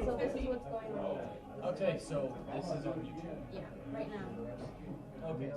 So this is what's going on. Okay, so this is on YouTube. Yeah, right now. Okay.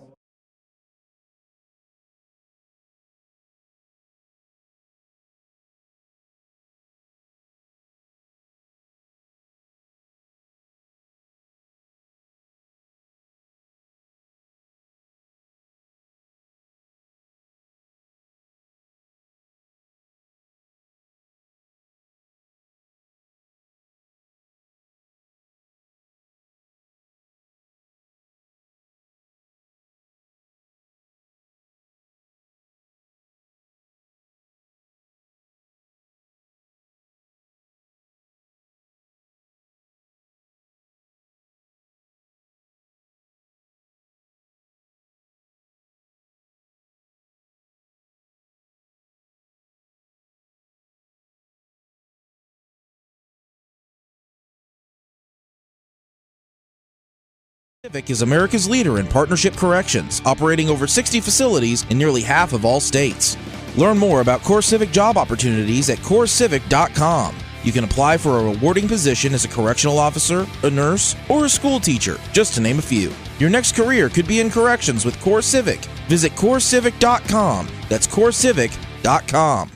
Civic is America's leader in partnership corrections, operating over 60 facilities in nearly half of all states. Learn more about CoreCivic job opportunities at corecivic.com. You can apply for a rewarding position as a correctional officer, a nurse, or a school teacher, just to name a few. Your next career could be in corrections with CoreCivic. Visit corecivic.com. That's corecivic.com.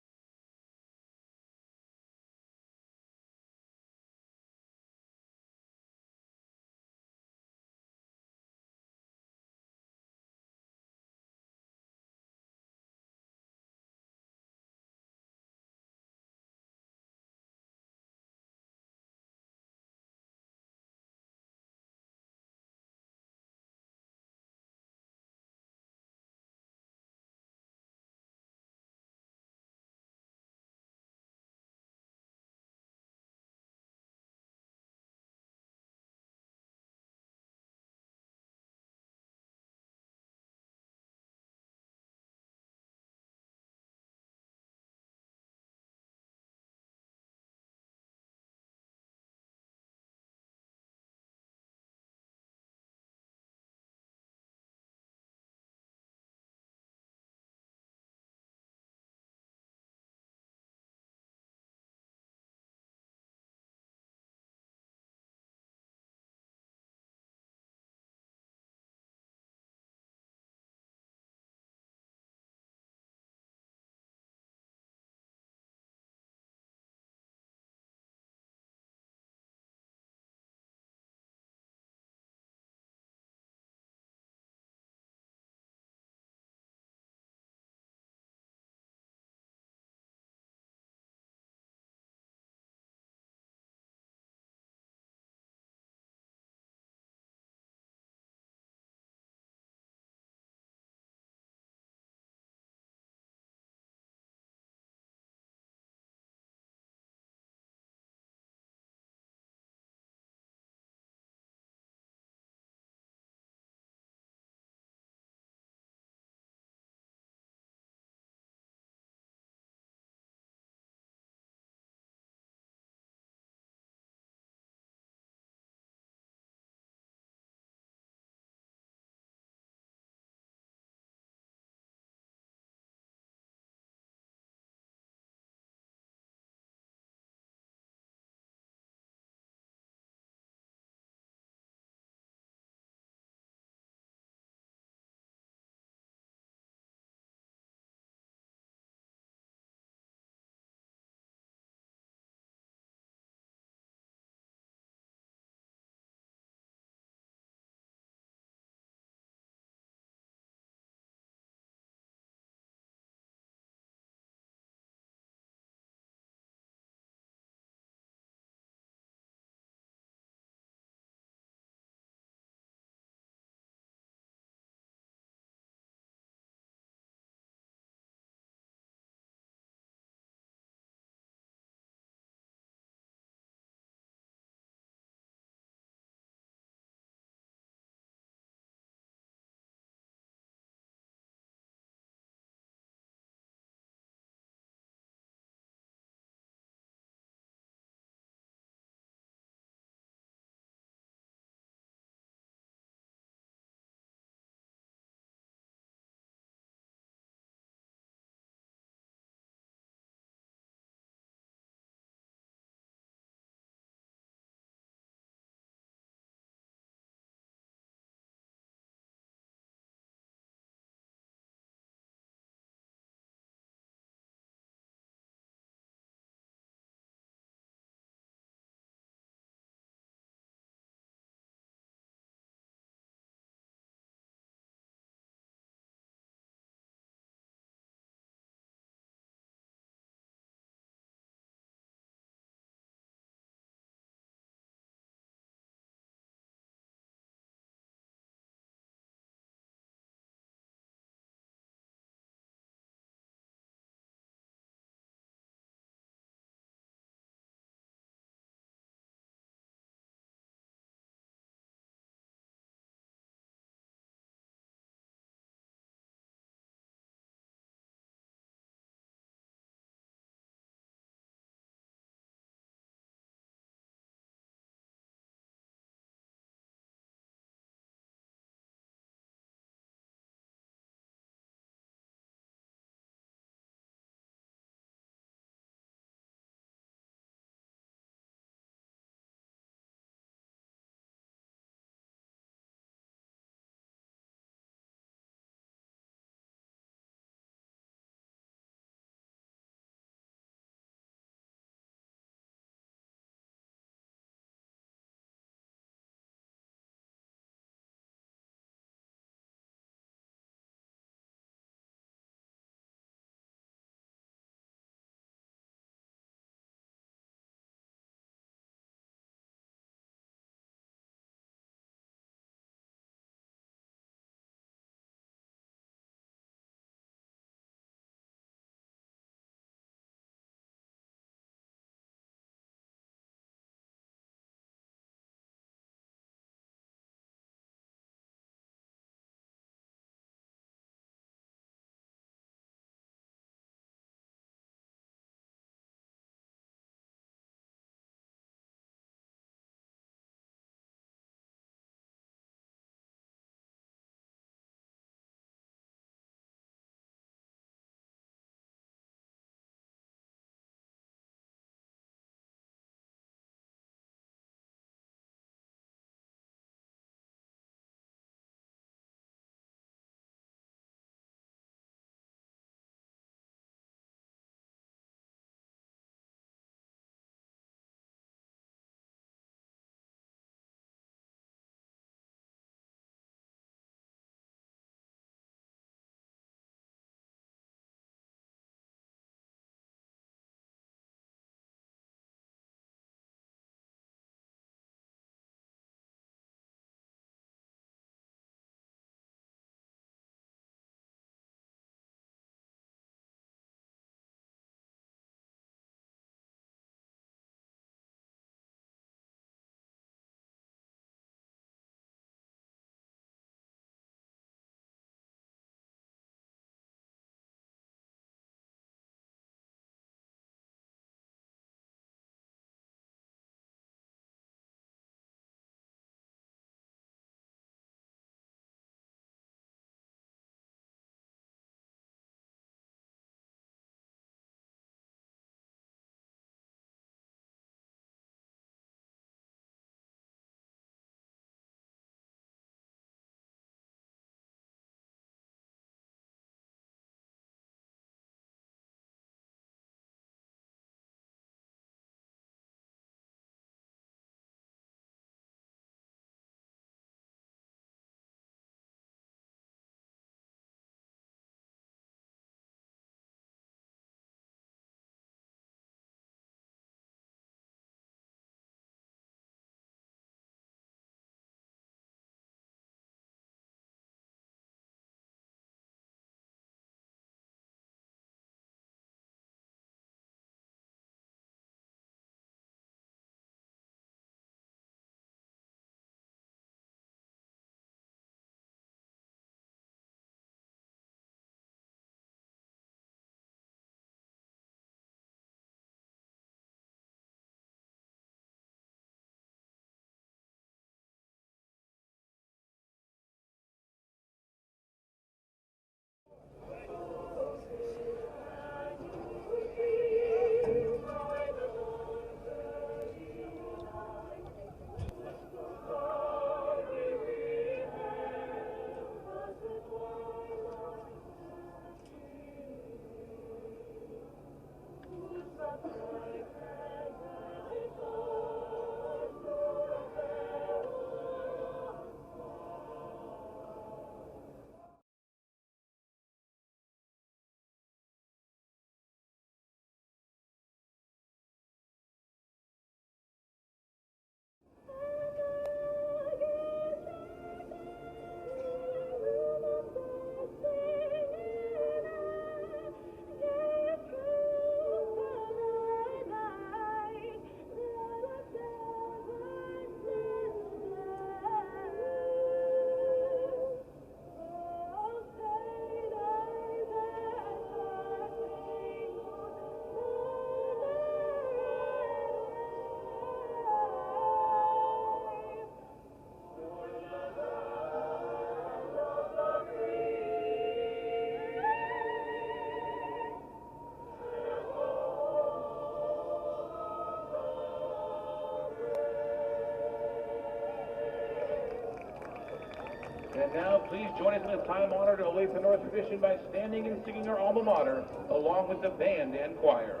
And now please join us in this time-honored Olathe North tradition by standing and singing our alma mater along with the band and choir.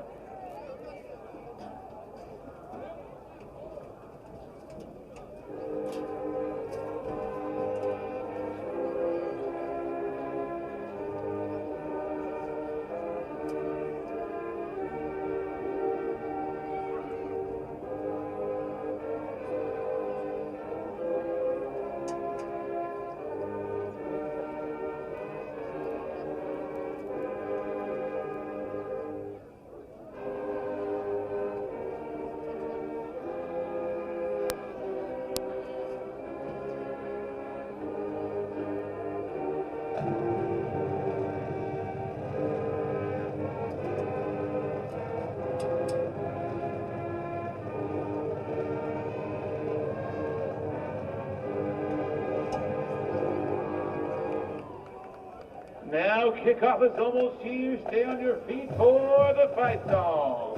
Now kickoff is almost here. Stay on your feet for the fight song.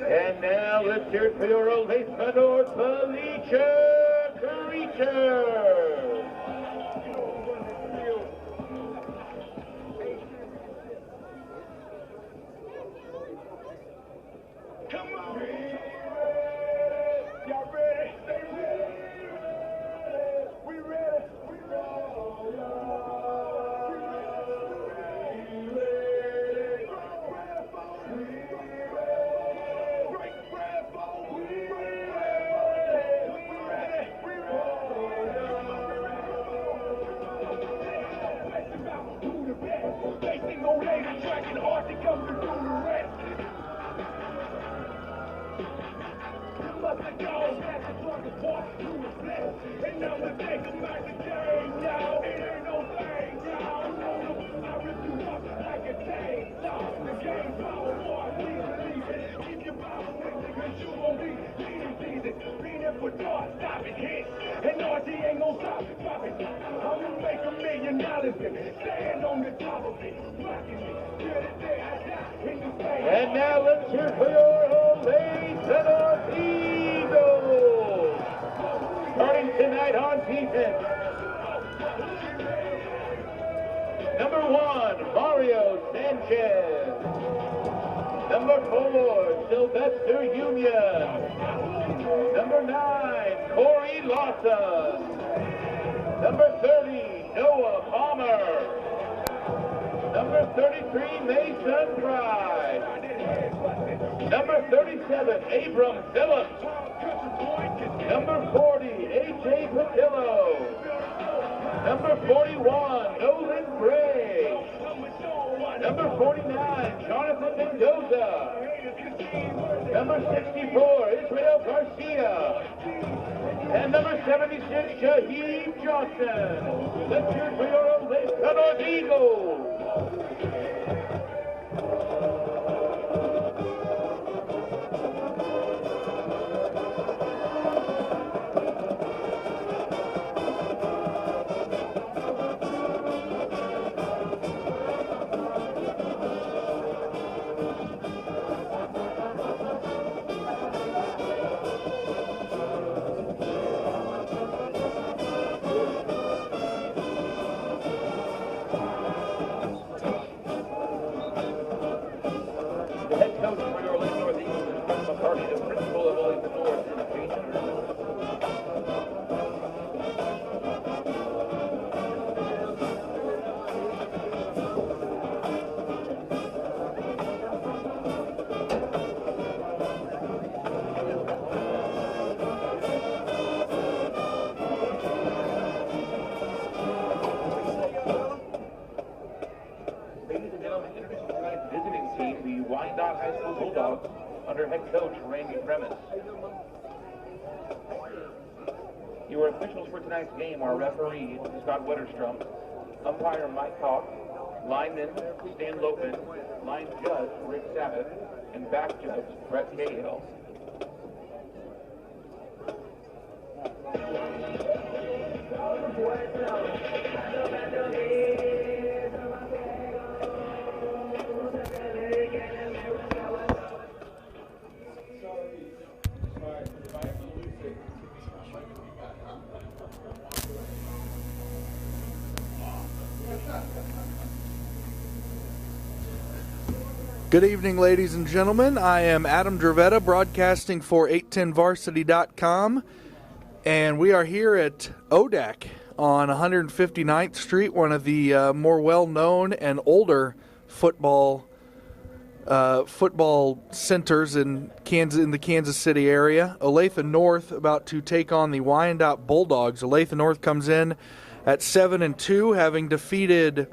And now let's hear it for your Olathe North Felicia Creature. Come on! Y'all ready? Stay ready! We ready? We Facing Olathe, tracking hard to come to do the rest. You must have gone past the drunkest walk through the flesh. And now we're thinking about the game now. It ain't no thing now. I rip you up like a chainsaw. The game power more, please believe it. Keep your power with you, cause you won't be cheating season. Being there for dark, stop it, hit. And RT ain't gon' stop it, stop it. I'm gonna make $1 million and stand on the top of it. Rocking it, till the day I die in the face. And now let's hear for your Olathe North Eagles. Starting tonight on defense. Number 1, Mario Sanchez. Number 4, Sylvester Union. Number 9, Corey Lawson. Number 30, Noah Palmer. Number 33, Mason Fry. Number 37, Abram Phillips. Number 40, A.J. Patillo. Number 41, Nolan Gray. Number 49, Jonathan Mendoza. Number 64, Israel Garcia. And number 76, Shaheed Johnson. Let's cheer for your Olathe North Eagles. High School Bulldogs under head coach Randy Premis. Your officials for tonight's game are referee Scott Wetterstrom, umpire Mike Koch, lineman Stan Lopin, line judge Rick Sabbath, and back judge Brett Cahill. Good evening, ladies and gentlemen. I am Adam Dravetta, broadcasting for 810varsity.com, and we are here at ODAC on 159th Street, one of the more well-known and older football centers in the Kansas City area. Olathe North about to take on the Wyandotte Bulldogs. Olathe North comes in at 7-2, having defeated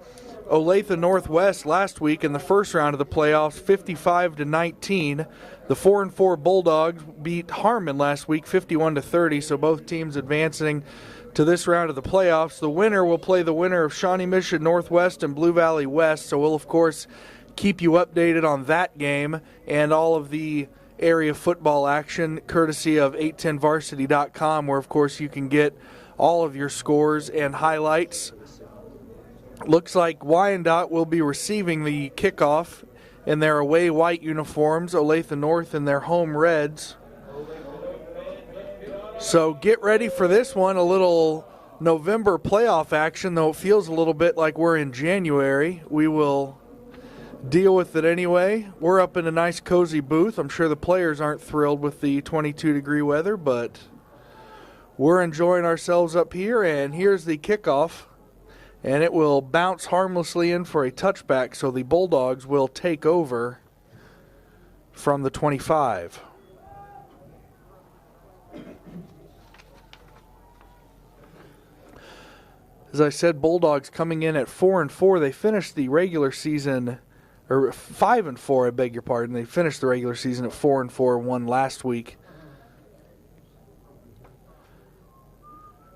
Olathe Northwest last week in the first round of the playoffs, 55-19. The 4-4 Bulldogs beat Harmon last week, 51-30. So both teams advancing to this round of the playoffs. The winner will play the winner of Shawnee Mission Northwest and Blue Valley West. So we'll of course keep you updated on that game and all of the area football action, courtesy of 810varsity.com, where of course you can get all of your scores and highlights. Looks like Wyandotte will be receiving the kickoff in their away white uniforms, Olathe North in their home reds. So get ready for this one, a little November playoff action, though it feels a little bit like we're in January. We will deal with it anyway. We're up in a nice cozy booth. I'm sure the players aren't thrilled with the 22-degree weather, but we're enjoying ourselves up here, and here's the kickoff. And it will bounce harmlessly in for a touchback, so the Bulldogs will take over from the 25. As I said, Bulldogs coming in at 4-4. They finished the regular season, or 5-4, I beg your pardon. They finished the regular season at 4-4, won last week.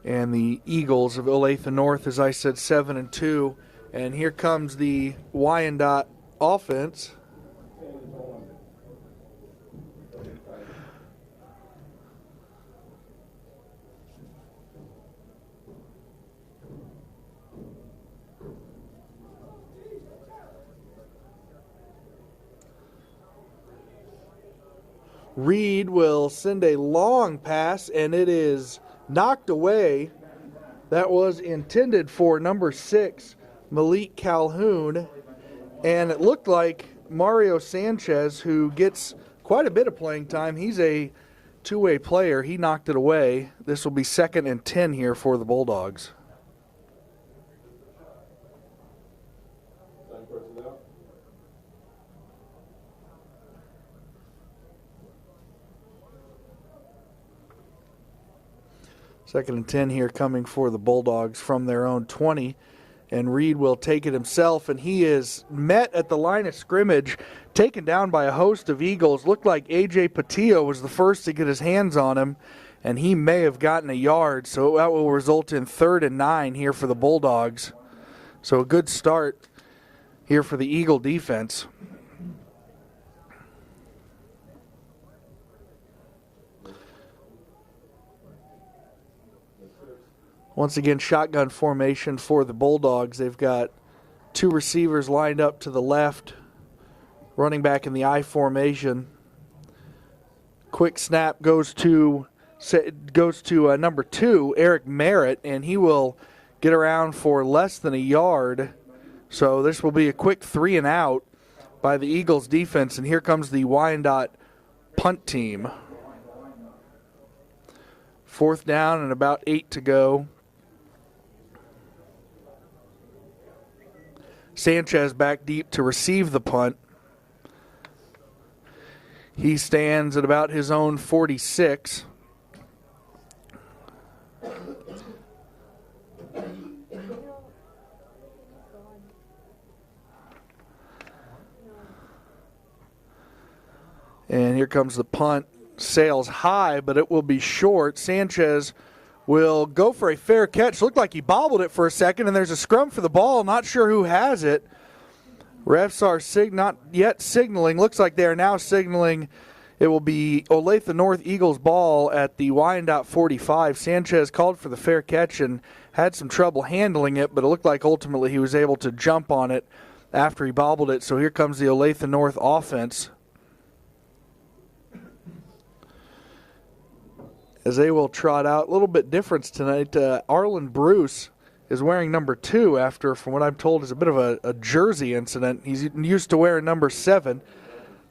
And the Eagles of Olathe North, as I said, 7-2. And here comes the Wyandotte offense. Reed will send a long pass, and it is knocked away. That was intended for number 6, Malik Calhoun. And it looked like Mario Sanchez, who gets quite a bit of playing time. He's a two-way player. He knocked it away. This will be 2nd and 10 here for the Bulldogs. Second and 10 here coming for the Bulldogs from their own 20. And Reed will take it himself, and he is met at the line of scrimmage, taken down by a host of Eagles. Looked like A.J. Patillo was the first to get his hands on him, and he may have gotten a yard, so that will result in 3rd and 9 here for the Bulldogs. So a good start here for the Eagle defense. Once again, shotgun formation for the Bulldogs. They've got 2 receivers lined up to the left, running back in the I formation. Quick snap goes to number 2, Eric Merritt, and he will get around for less than a yard. So this will be a quick 3 and out by the Eagles defense, and here comes the Wyandotte punt team. 4th down and about 8 to go. Sanchez back deep to receive the punt. He stands at about his own 46. And here comes the punt. Sails high, but it will be short. Sanchez will go for a fair catch. Looked like he bobbled it for a second, and there's a scrum for the ball. Not sure who has it. Refs are not yet signaling. Looks like they are now signaling it will be Olathe North Eagles ball at the Wyandotte 45. Sanchez called for the fair catch and had some trouble handling it, but it looked like ultimately he was able to jump on it after he bobbled it. So here comes the Olathe North offense, as they will trot out. A little bit difference tonight. Arlen Bruce is wearing number 2 after, from what I'm told, is a bit of a jersey incident. He's used to wearing number 7.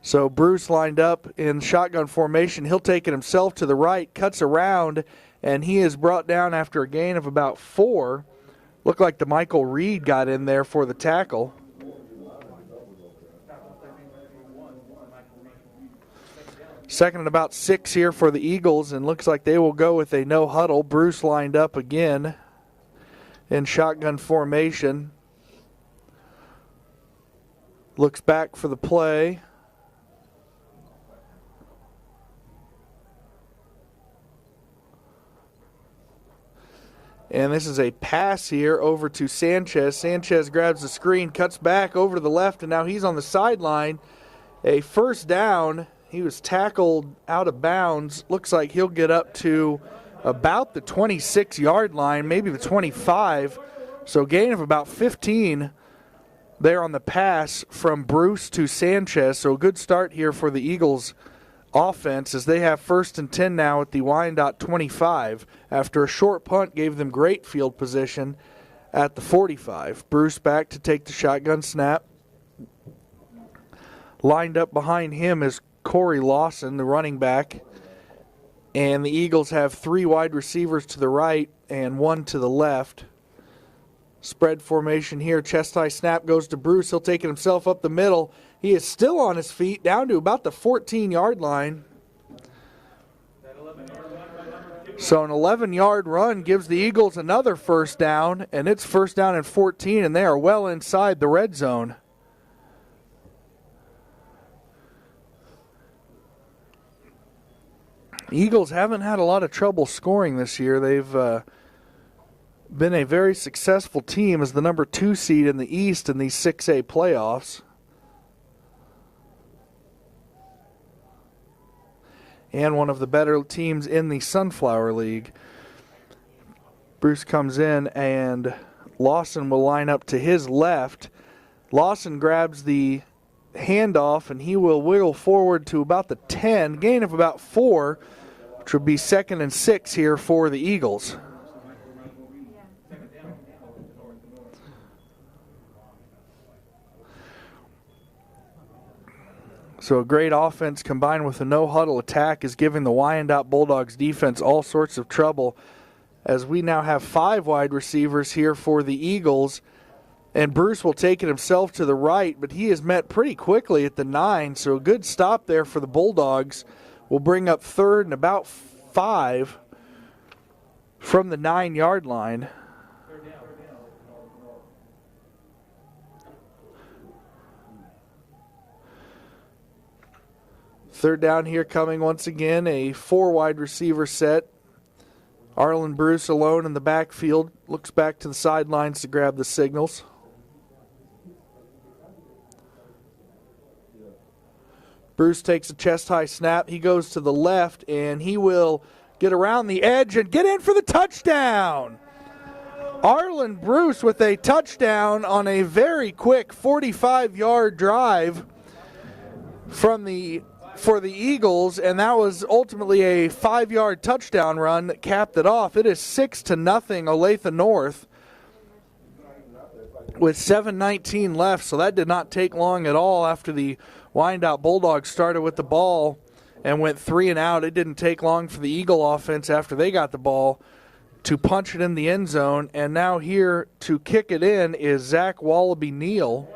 So Bruce lined up in shotgun formation. He'll take it himself to the right, cuts around, and he is brought down after a gain of about 4. Looked like the Michael Reed got in there for the tackle. Second and about 6 here for the Eagles, and looks like they will go with a no huddle. Bruce lined up again in shotgun formation. Looks back for the play. And this is a pass here over to Sanchez. Sanchez grabs the screen, cuts back over to the left, and now he's on the sideline. A first down. He was tackled out of bounds. Looks like he'll get up to about the 26-yard line, maybe the 25. So gain of about 15 there on the pass from Bruce to Sanchez. So a good start here for the Eagles offense, as they have 1st and 10 now at the Wyandotte 25 after a short punt gave them great field position at the 45. Bruce back to take the shotgun snap. Lined up behind him is Corey Lawson, the running back. And the Eagles have 3 wide receivers to the right and 1 to the left. Spread formation here. Chest high snap goes to Bruce. He'll take it himself up the middle. He is still on his feet, down to about the 14-yard line. So an 11-yard run gives the Eagles another first down, and it's 1st down and 14, and they are well inside the red zone. Eagles haven't had a lot of trouble scoring this year. They've been a very successful team as the number 2 seed in the East in these 6A playoffs. And one of the better teams in the Sunflower League. Bruce comes in, and Lawson will line up to his left. Lawson grabs the handoff, and he will wiggle forward to about the 10, gain of about 4, which would be 2nd and 6 here for the Eagles. So a great offense combined with a no-huddle attack is giving the Wyandotte Bulldogs defense all sorts of trouble, as we now have 5 wide receivers here for the Eagles. And Bruce will take it himself to the right, but he is met pretty quickly at the 9, so a good stop there for the Bulldogs. Will bring up third and about 5 from the 9-yard line. Third down here coming once again, a 4 wide receiver set. Arlen Bruce alone in the backfield, looks back to the sidelines to grab the signals. Bruce takes a chest-high snap. He goes to the left, and he will get around the edge and get in for the touchdown. Arlen Bruce with a touchdown on a very quick 45-yard drive for the Eagles, and that was ultimately a 5-yard touchdown run that capped it off. It is 6-0 Olathe North with 7:19 left, so that did not take long at all after the Wyandotte Bulldogs started with the ball and went 3 and out. It didn't take long for the Eagle offense after they got the ball to punch it in the end zone, and now here to kick it in is Zach Wallaby-Neal.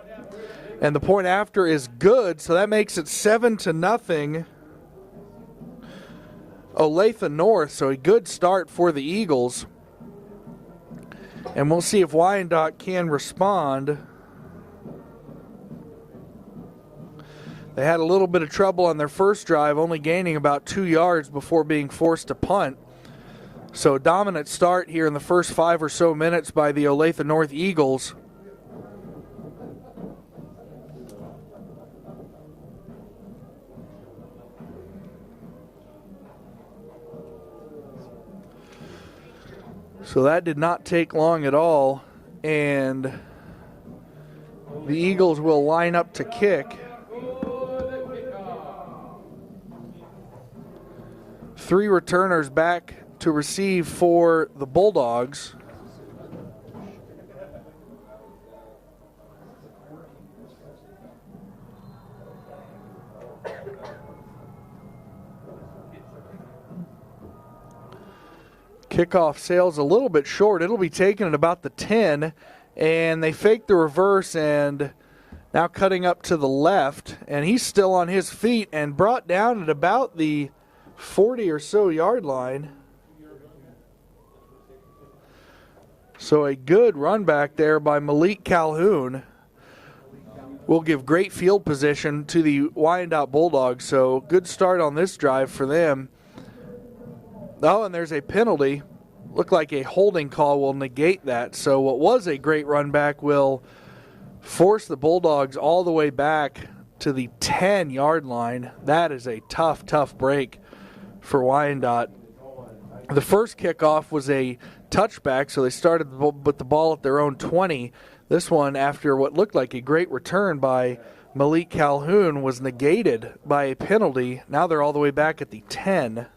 And the point after is good, so that makes it 7-0 Olathe North. So a good start for the Eagles. And we'll see if Wyandotte can respond. They had a little bit of trouble on their first drive, only gaining about 2 yards before being forced to punt. So a dominant start here in the first 5 or so minutes by the Olathe North Eagles. So that did not take long at all, and the Eagles will line up to kick. 3 returners back to receive for the Bulldogs. Kickoff sails a little bit short. It'll be taken at about the 10, and they fake the reverse and now cutting up to the left, and he's still on his feet and brought down at about the 40 or so yard line. So a good run back there by Malik Calhoun will give great field position to the Wyandotte Bulldogs. So good start on this drive for them. Oh, and there's a penalty. Looked like a holding call will negate that. So what was a great run back will force the Bulldogs all the way back to the 10-yard line. That is a tough, tough break for Wyandotte. The first kickoff was a touchback, so they started with the ball at their own 20. This one, after what looked like a great return by Malik Calhoun, was negated by a penalty. Now they're all the way back at the 10.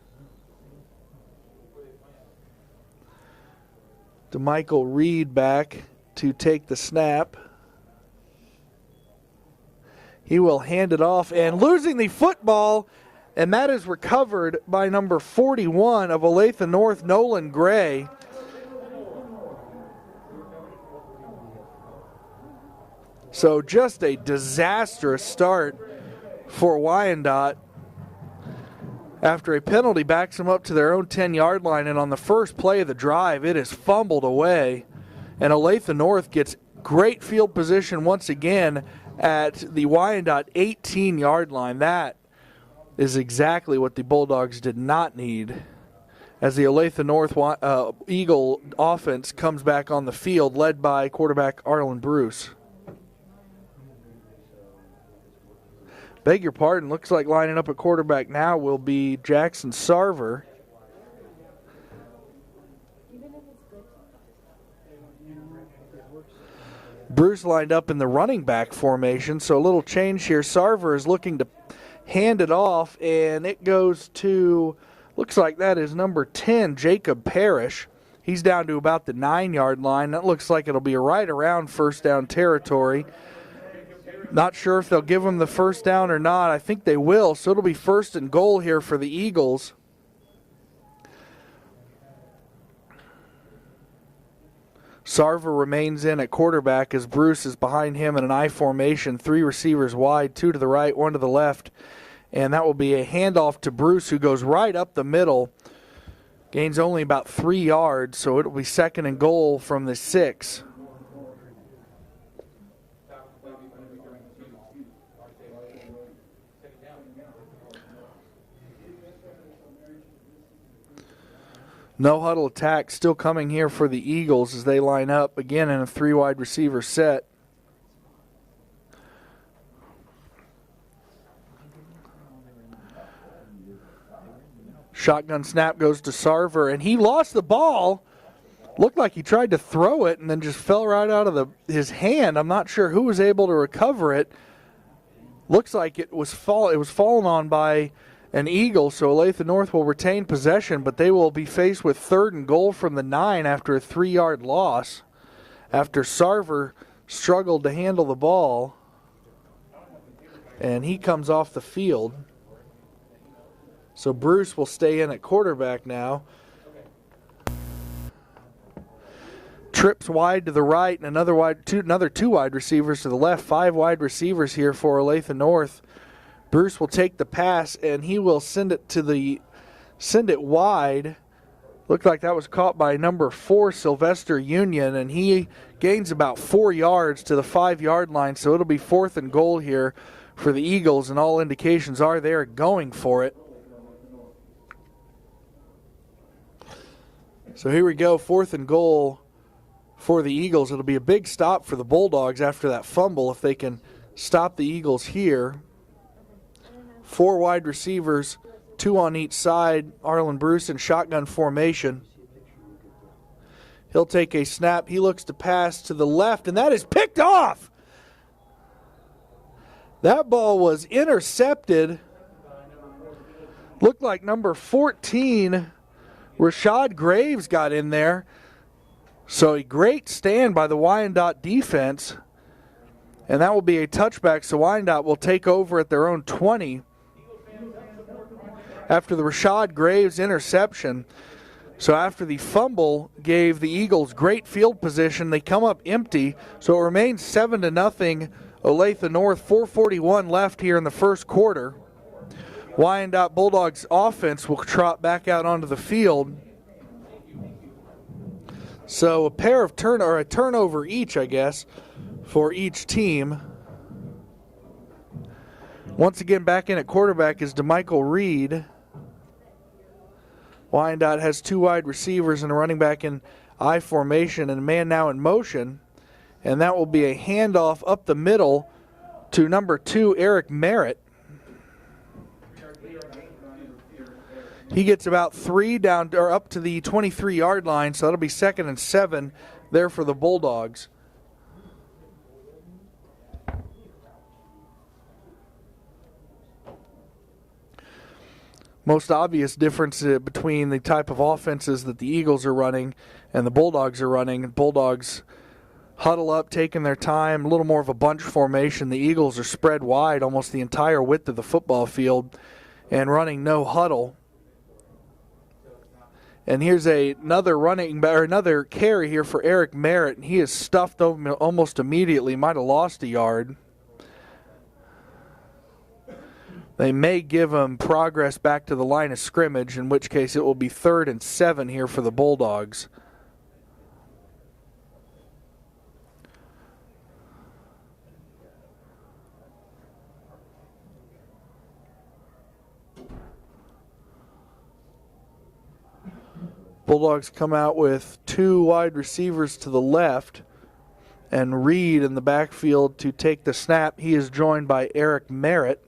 DeMichael Reed back to take the snap. He will hand it off and losing the football, and that is recovered by number 41 of Olathe North, Nolan Gray. So just a disastrous start for Wyandotte. After a penalty backs them up to their own 10-yard line, and on the first play of the drive, it is fumbled away. And Olathe North gets great field position once again at the Wyandotte 18-yard line. That is exactly what the Bulldogs did not need, as the Olathe North Eagle offense comes back on the field, led by quarterback Arlen Bruce. Beg your pardon, looks like lining up at quarterback now will be Jackson Sarver. Bruce lined up in the running back formation, so a little change here. Sarver is looking to hand it off, and it goes to, looks like that is number 10, Jacob Parrish. He's down to about the 9-yard line. That looks like it'll be right around first down territory. Not sure if they'll give him the first down or not. I think they will, so it'll be 1st and goal here for the Eagles. Sarver remains in at quarterback as Bruce is behind him in an I formation. 3 receivers wide, 2 to the right, 1 to the left. And that will be a handoff to Bruce, who goes right up the middle. Gains only about 3 yards, so it'll be 2nd and goal from the 6. No huddle attack still coming here for the Eagles as they line up again in a 3 wide receiver set. Shotgun snap goes to Sarver, and he lost the ball. Looked like he tried to throw it and then just fell right out of his hand. I'm not sure who was able to recover it. Looks like it was fallen on by an Eagle, so Olathe North will retain possession, but they will be faced with 3rd and goal from the 9 after a 3-yard loss, after Sarver struggled to handle the ball, and he comes off the field. So Bruce will stay in at quarterback now. Trips wide to the right, and another two wide receivers to the left. 5 wide receivers here for Olathe North. Bruce will take the pass, and he will send it wide. Looked like that was caught by number 4, Sylvester Union, and he gains about 4 yards to the 5-yard line, so it'll be 4th and goal here for the Eagles, and all indications are they're going for it. So here we go, 4th and goal for the Eagles. It'll be a big stop for the Bulldogs after that fumble if they can stop the Eagles here. 4 wide receivers, 2 on each side. Arlen Bruce in shotgun formation. He'll take a snap. He looks to pass to the left, and that is picked off. That ball was intercepted. Looked like number 14, Rashad Graves, got in there. So a great stand by the Wyandotte defense. And that will be a touchback, so Wyandotte will take over at their own 20 after the Rashad Graves interception. So after the fumble gave the Eagles great field position, they come up empty. So it remains 7-0, Olathe North. 4:41 left here in the first quarter. Wyandotte Bulldogs offense will trot back out onto the field. So a turnover each, I guess, for each team. Once again, back in at quarterback is DeMichael Reed. Wyandotte has 2 wide receivers and a running back in I formation and a man now in motion. And that will be a handoff up the middle to number 2, Eric Merritt. He gets about 3 down or up to the 23-yard line, so that'll be 2nd and 7 there for the Bulldogs. Most obvious difference between the type of offenses that the Eagles are running and the Bulldogs are running. Bulldogs huddle up, taking their time, a little more of a bunch formation. The Eagles are spread wide almost the entire width of the football field and running no huddle. And here's another carry here for Eric Merritt, and he is stuffed almost immediately. Might have lost a yard. They may give him progress back to the line of scrimmage, in which case it will be 3rd and 7 here for the Bulldogs. Bulldogs come out with 2 wide receivers to the left and Reed in the backfield to take the snap. He is joined by Eric Merritt.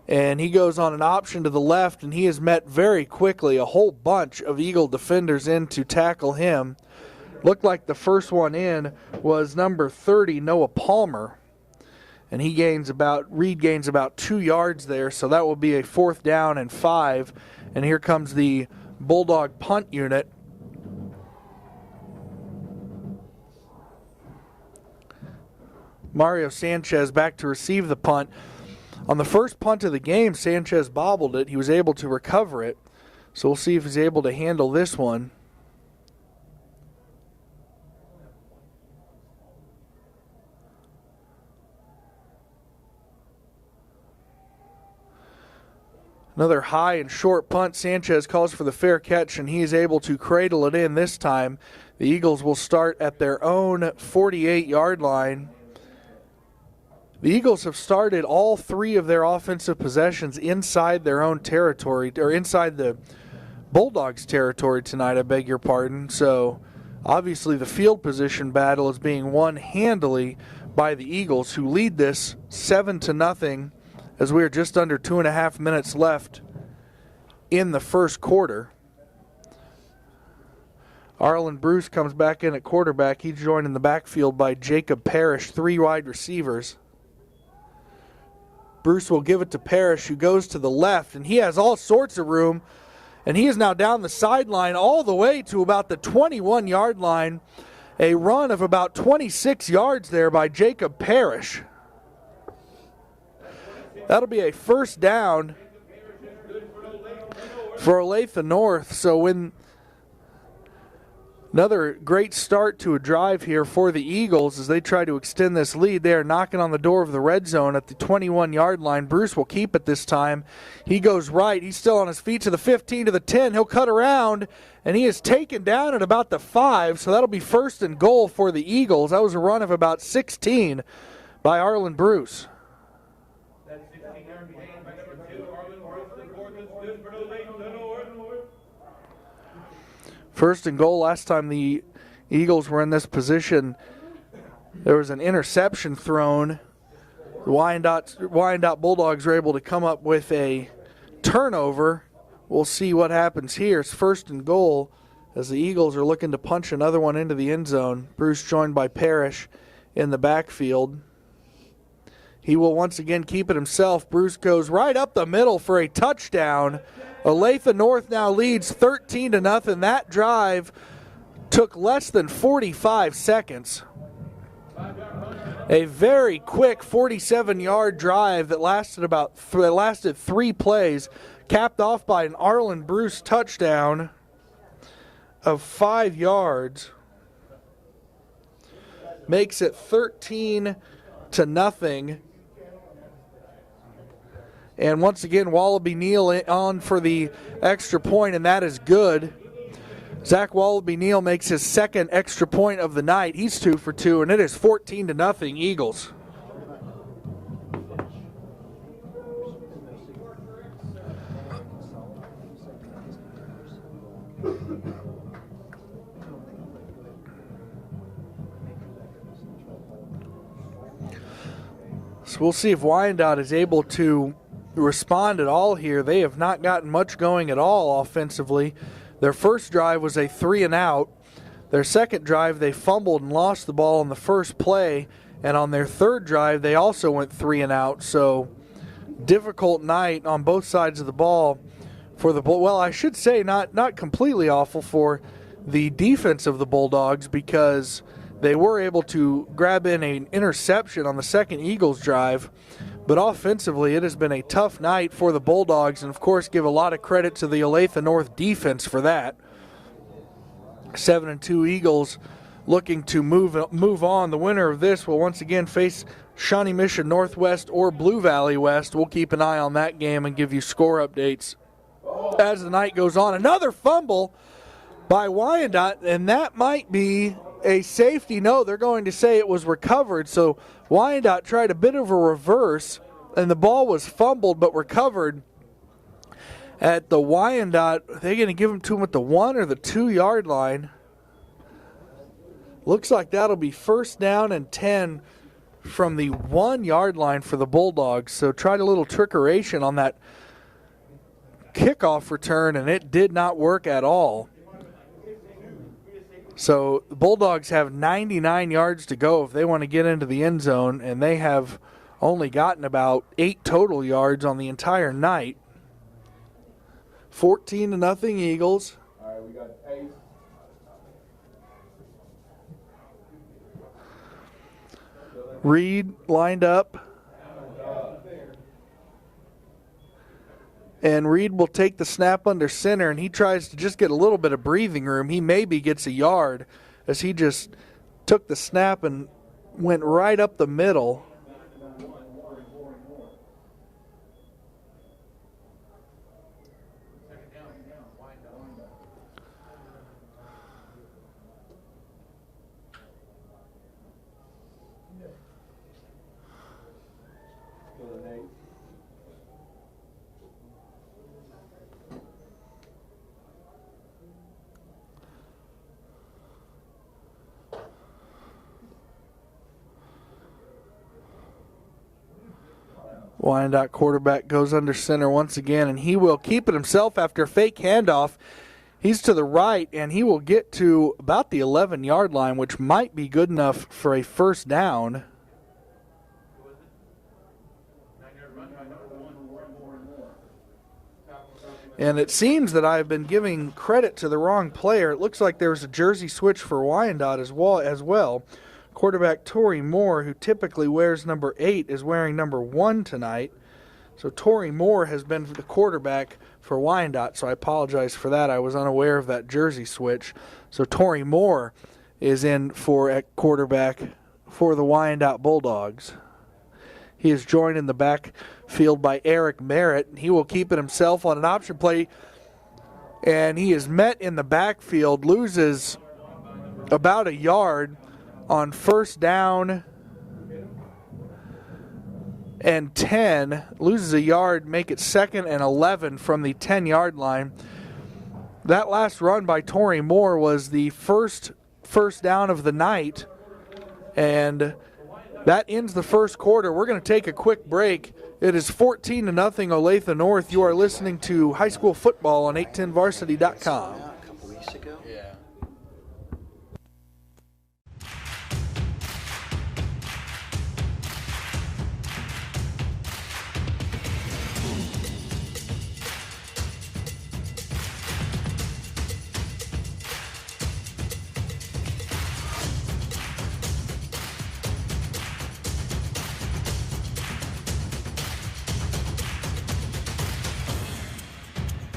And he goes on an option to the left, and he is met very quickly. A whole bunch of Eagle defenders in to tackle him. Looked like the first one in was number 30, Noah Palmer. And Reed gains about 2 yards there, so that will be a 4th down and 5. And here comes the Bulldog punt unit. Mario Sanchez back to receive the punt. On the first punt of the game, Sanchez bobbled it. He was able to recover it. So we'll see if he's able to handle this one. Another high and short punt. Sanchez calls for the fair catch, and he is able to cradle it in this time. The Eagles will start at their own 48-yard line. The Eagles have started all three of their offensive possessions inside their own territory, or inside the Bulldogs' territory tonight, I beg your pardon. So obviously the field position battle is being won handily by the Eagles, who lead this 7-0 as we are just under 2.5 minutes left in the first quarter. Arlen Bruce comes back in at quarterback. He's joined in the backfield by Jacob Parrish, 3 wide receivers. Bruce will give it to Parrish, who goes to the left, and he has all sorts of room, and he is now down the sideline all the way to about the 21-yard line. A run of about 26 yards there by Jacob Parrish. That'll be a first down for Olathe North. So when another great start to a drive here for the Eagles as they try to extend this lead. They are knocking on the door of the red zone at the 21-yard line. Bruce will keep it this time. He goes right. He's still on his feet to the 15, to the 10. He'll cut around, and he is taken down at about the 5, so that'll be first and goal for the Eagles. That was a run of about 16 by Arlen Bruce. First and goal. Last time the Eagles were in this position, there was an interception thrown. The Wyandotte Bulldogs were able to come up with a turnover. We'll see what happens here. It's first and goal as the Eagles are looking to punch another one into the end zone. Bruce joined by Parrish in the backfield. He will once again keep it himself. Bruce goes right up the middle for a touchdown. Olathe North now leads 13-0. That drive took less than 45 seconds. A very quick 47-yard drive that lasted 3 plays, capped off by an Arlen Bruce touchdown of 5 yards. Makes it 13-0. And once again, Wallaby Neal on for the extra point, and that is good. Zach Wallaby Neal makes his second extra point of the night. He's 2 for 2, and it is 14-0 Eagles. So we'll see if Wyandotte is able to respond at all here. They have not gotten much going at all offensively. Their first drive was a 3-and-out. Their second drive, they fumbled and lost the ball on the first play. And on their third drive, they also went 3-and-out. So difficult night on both sides of the ball for the Well, I should say not completely awful for the defense of the Bulldogs, because they were able to grab in an interception on the second Eagles drive. But offensively, it has been a tough night for the Bulldogs, and of course give a lot of credit to the Olathe North defense for that. 7-2 Eagles looking to move on. The winner of this will once again face Shawnee Mission Northwest or Blue Valley West. We'll keep an eye on that game and give you score updates as the night goes on. Another fumble by Wyandotte, and that might be a safety. No, they're going to say it was recovered. So Wyandotte tried a bit of a reverse, and the ball was fumbled but recovered at the Wyandotte. They're going to give them to him at the 1 or the 2 yard line. Looks like that'll be first down and 10 from the 1 yard line for the Bulldogs. So tried a little trickeration on that kickoff return, and it did not work at all. So the Bulldogs have 99 yards to go if they want to get into the end zone, and they have only gotten about 8 total yards on the entire night. 14-0 Eagles. All right, we got Ace. Reed lined up. And Reed will take the snap under center, and he tries to just get a little bit of breathing room. He maybe gets a yard as he just took the snap and went right up the middle. Wyandotte quarterback goes under center once again, and he will keep it himself after a fake handoff. He's to the right, and he will get to about the 11-yard line, which might be good enough for a first down. And it seems that I've been giving credit to the wrong player. It looks like there was a jersey switch for Wyandotte as well. Quarterback Torrey Moore, who typically wears number 8, is wearing number 1 tonight. So Torrey Moore has been the quarterback for Wyandotte, so I apologize for that. I was unaware of that jersey switch. So Torrey Moore is in for at quarterback for the Wyandotte Bulldogs. He is joined in the backfield by Eric Merritt. He will keep it himself on an option play, and he is met in the backfield, loses about a yard on first down and 10, loses a yard, make it 2nd and 11 from the 10-yard line. That last run by Torrey Moore was the first down of the night, and that ends the first quarter. We're going to take a quick break. It is 14-0 Olathe North. You are listening to high school football on 810varsity.com. A couple weeks ago. Yeah.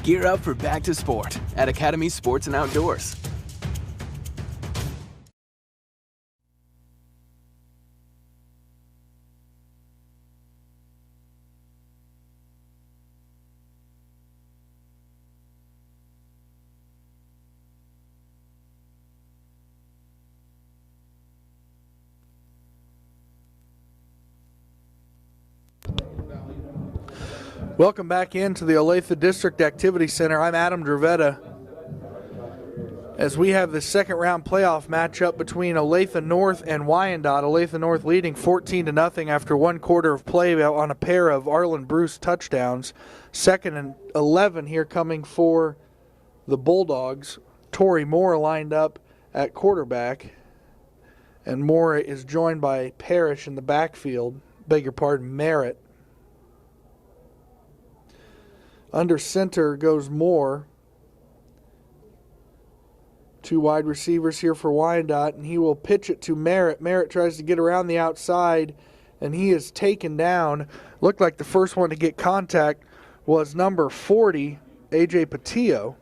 Gear up for back to sport at Academy Sports and Outdoors. Welcome back into the Olathe District Activity Center. I'm Adam Dravetta. As we have the second round playoff matchup between Olathe North and Wyandotte. Olathe North leading 14-0 after one quarter of play on a pair of Arlen Bruce touchdowns. 2nd and 11 here coming for the Bulldogs. Torrey Moore lined up at quarterback. And Moore is joined by Parrish in the backfield. Merritt. Under center goes Moore. 2 wide receivers here for Wyandotte, and he will pitch it to Merritt. Merritt tries to get around the outside, and he is taken down. Looked like the first one to get contact was number 40, A.J. Patillo.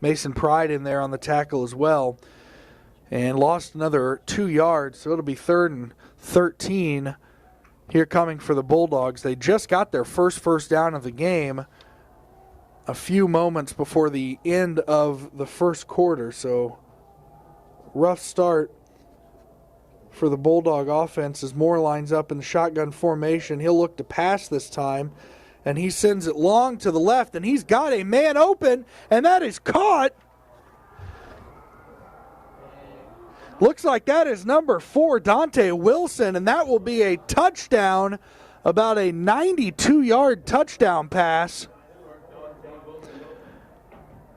Mason Pride in there on the tackle as well. And lost another 2 yards, so it'll be 3rd and 13 here coming for the Bulldogs. They just got their first down of the game a few moments before the end of the first quarter, so rough start for the Bulldog offense as Moore lines up in the shotgun formation. He'll look to pass this time, and he sends it long to the left, and he's got a man open, and that is caught. Looks like that is number 4, Dante Wilson, and that will be a touchdown, about a 92-yard touchdown pass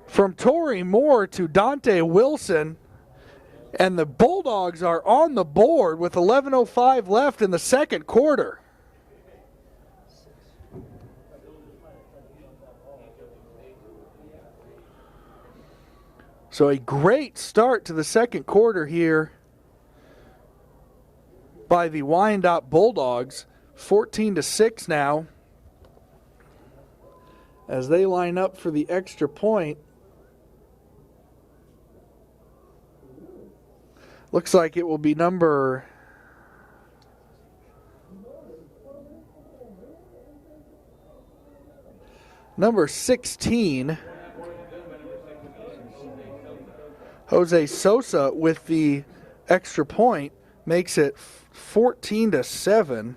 from Torrey Moore to Dante Wilson. And the Bulldogs are on the board with 11:05 left in the second quarter. So a great start to the second quarter here by the Wyandotte Bulldogs. 14-6 now as they line up for the extra point. Looks like it will be number number 16, Jose Sosa, with the extra point, makes it 14-7.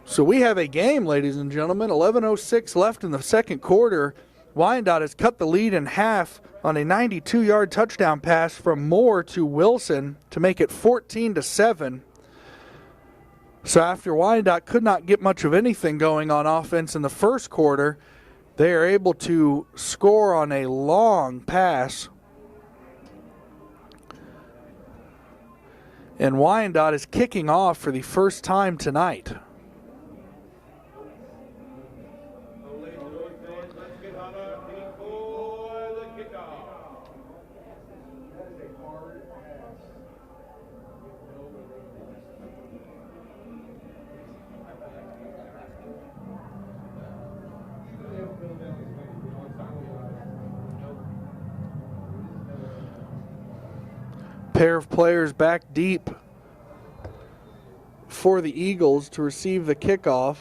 So we have a game, ladies and gentlemen. 11:06 left in the second quarter. Wyandotte has cut the lead in half on a 92-yard touchdown pass from Moore to Wilson to make it 14-7. So after Wyandotte could not get much of anything going on offense in the first quarter, they are able to score on a long pass. And Wyandotte is kicking off for the first time tonight. Pair of players back deep for the Eagles to receive the kickoff.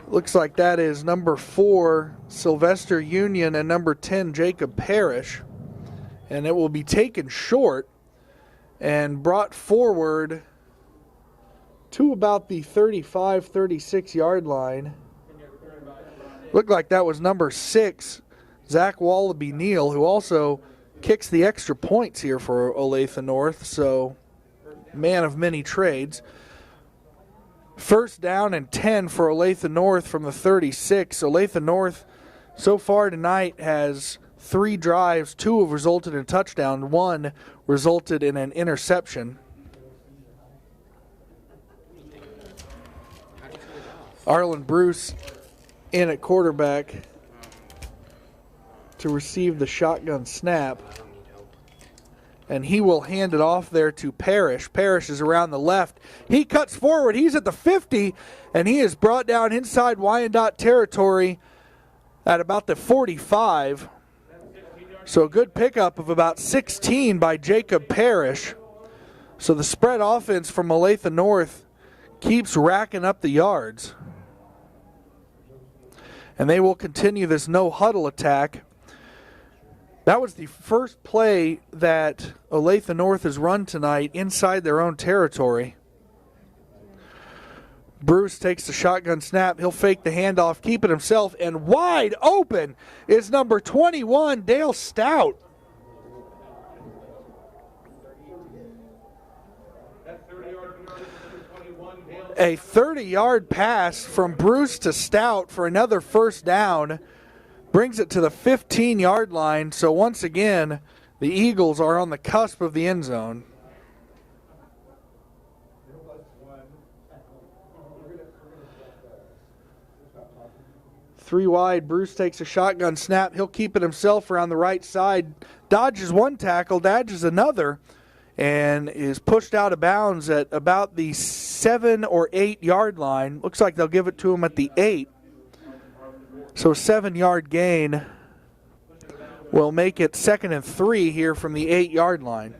Looks like that is number 4, Sylvester Union, and number 10, Jacob Parrish. And it will be taken short and brought forward to about the 35, 36-yard line. Looked like that was number 6, Zach Wallaby-Neal, who also kicks the extra points here for Olathe North, so man of many trades. First down and 10 for Olathe North from the 36. Olathe North so far tonight has 3 drives. 2 have resulted in a touchdown. 1 resulted in an interception. Arlen Bruce in at quarterback to receive the shotgun snap. And he will hand it off there to Parrish. Parrish is around the left. He cuts forward. He's at the 50, and he is brought down inside Wyandotte territory at about the 45. So a good pickup of about 16 by Jacob Parrish. So the spread offense from Olathe North keeps racking up the yards. And they will continue this no-huddle attack. That was the first play that Olathe North has run tonight inside their own territory. Bruce takes the shotgun snap. He'll fake the handoff, keep it himself, and wide open is number 21, Dale Stout. A 30-yard pass from Bruce to Stout for another first down. Brings it to the 15-yard line. So once again, the Eagles are on the cusp of the end zone. Three wide. Bruce takes a shotgun snap. He'll keep it himself around the right side. Dodges one tackle, dodges another, and is pushed out of bounds at about the 7 or 8 yard line. Looks like they'll give it to him at the 8. So a 7-yard gain will make it 2nd and 3 here from the 8-yard line.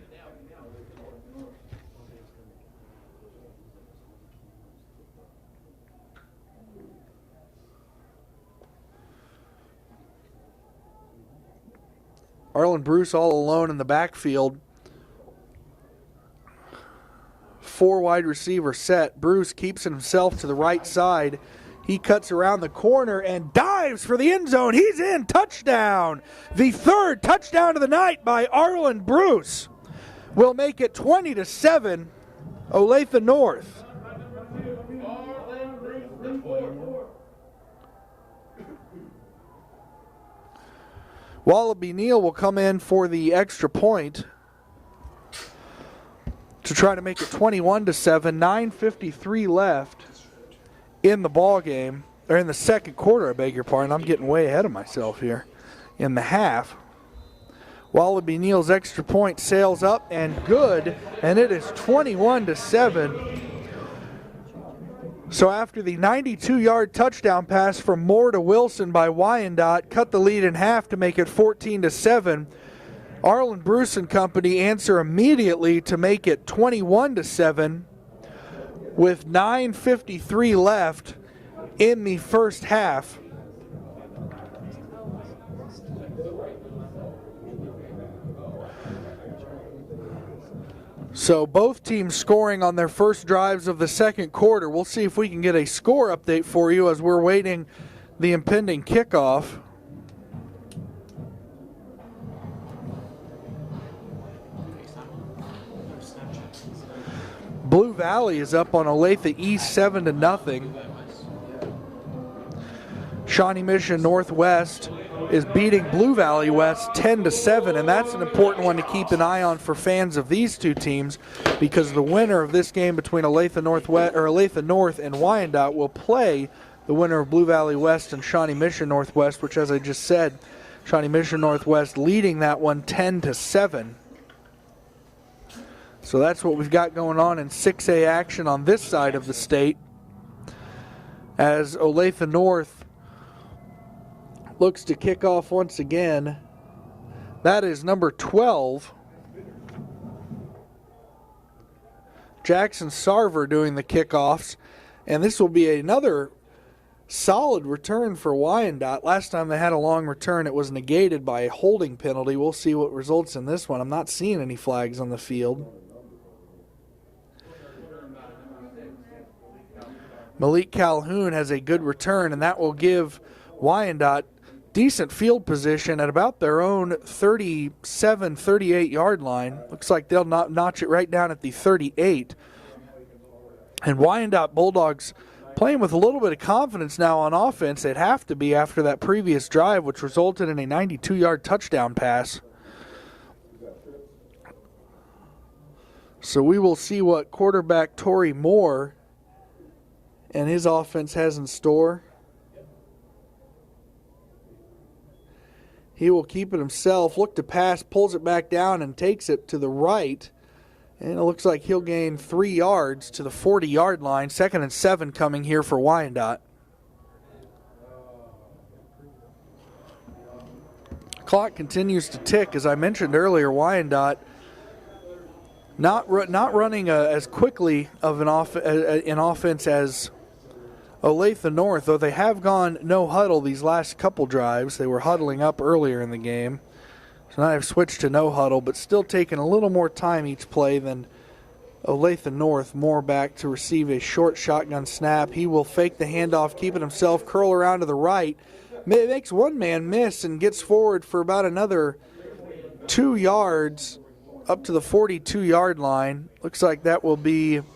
Arlen Bruce all alone in the backfield. 4 wide receiver set. Bruce keeps it himself to the right side. He cuts around the corner and dives for the end zone. He's in. Touchdown. The 3rd touchdown of the night by Arlen Bruce will make it 20-7, Olathe North. Wallaby Neal will come in for the extra point. to try to make it 21-7. 9:53 left in the ball game, or in the second quarter, I beg your pardon. I'm getting way ahead of myself here. In the half. Wallaby Neal's extra point sails up and good, and it is 21-7. So after the 92-yard touchdown pass from Moore to Wilson by Wyandotte, cut the lead in half to make it 14-7. Arlen Bruce and company answer immediately to make it 21-7 with 9:53 left in the first half. So both teams scoring on their first drives of the second quarter. We'll see if we can get a score update for you as we're waiting the impending kickoff. Blue Valley is up on Olathe East 7-0. Shawnee Mission Northwest is beating Blue Valley West 10-7, and that's an important one to keep an eye on for fans of these two teams, because the winner of this game between Olathe North and Wyandotte will play the winner of Blue Valley West and Shawnee Mission Northwest, which, as I just said, Shawnee Mission Northwest leading that one 10-7. So that's what we've got going on in 6A action on this side of the state, as Olathe North looks to kick off once again. That is number 12. Jackson Sarver doing the kickoffs. And this will be another solid return for Wyandotte. Last time they had a long return, it was negated by a holding penalty. We'll see what results in this one. I'm not seeing any flags on the field. Malik Calhoun has a good return, and that will give Wyandotte decent field position at about their own 37, 38-yard line. Looks like they'll notch it right down at the 38. And Wyandotte Bulldogs playing with a little bit of confidence now on offense. They'd have to be after that previous drive, which resulted in a 92-yard touchdown pass. So we will see what quarterback Torrey Moore and his offense has in store. He will keep it himself, look to pass, pulls it back down, and takes it to the right. And it looks like he'll gain 3 yards to the 40-yard line. 2nd and 7 coming here for Wyandotte. Clock continues to tick. As I mentioned earlier, Wyandotte not running as quickly of an offense as Olathe North, though they have gone no huddle these last couple drives. They were huddling up earlier in the game. So now they've switched to no huddle, but still taking a little more time each play than Olathe North. Moore back to receive a short shotgun snap. He will fake the handoff, keep it himself, curl around to the right. Makes one man miss and gets forward for about another 2 yards up to the 42-yard line. Looks like that will give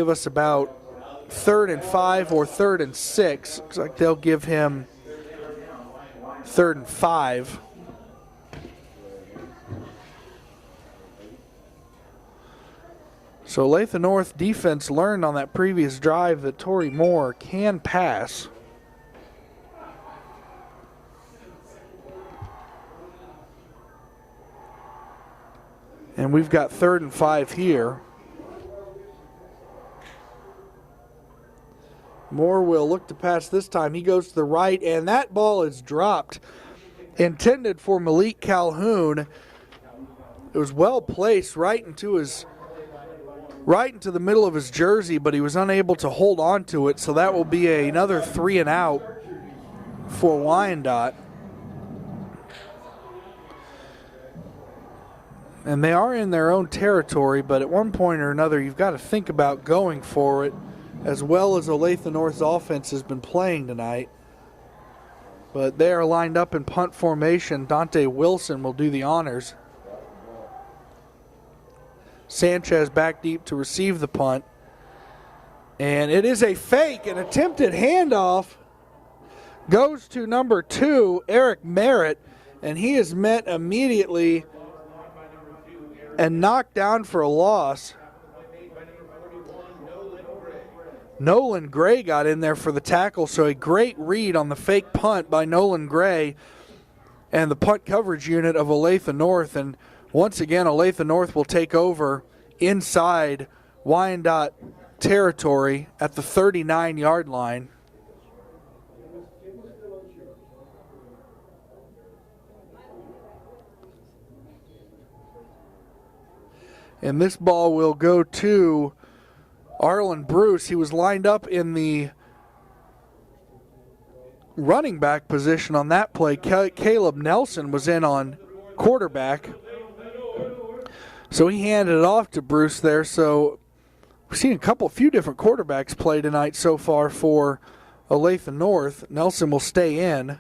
us about 3rd and 5 or 3rd and 6. Looks like they'll give him 3rd and 5. So Olathe North defense learned on that previous drive that Torrey Moore can pass. And we've got 3rd and 5 here. Moore will look to pass this time. He goes to the right, and that ball is dropped. Intended for Malik Calhoun. It was well placed right into the middle of his jersey, but he was unable to hold on to it, so that will be another 3 and out for Wyandotte. And they are in their own territory, but at one point or another, you've got to think about going for it, as well as Olathe North's offense has been playing tonight. But they are lined up in punt formation. Dante Wilson will do the honors. Sanchez back deep to receive the punt. And it is a fake. An attempted handoff goes to number 2, Eric Merritt, and he is met immediately and knocked down for a loss. Nolan Gray got in there for the tackle, so a great read on the fake punt by Nolan Gray and the punt coverage unit of Olathe North. And once again, Olathe North will take over inside Wyandotte territory at the 39-yard line. And this ball will go to Arlen Bruce. He was lined up in the running back position on that play. Caleb Nelson was in on quarterback. So he handed it off to Bruce there. So we've seen a few different quarterbacks play tonight so far for Olathe North. Nelson will stay in.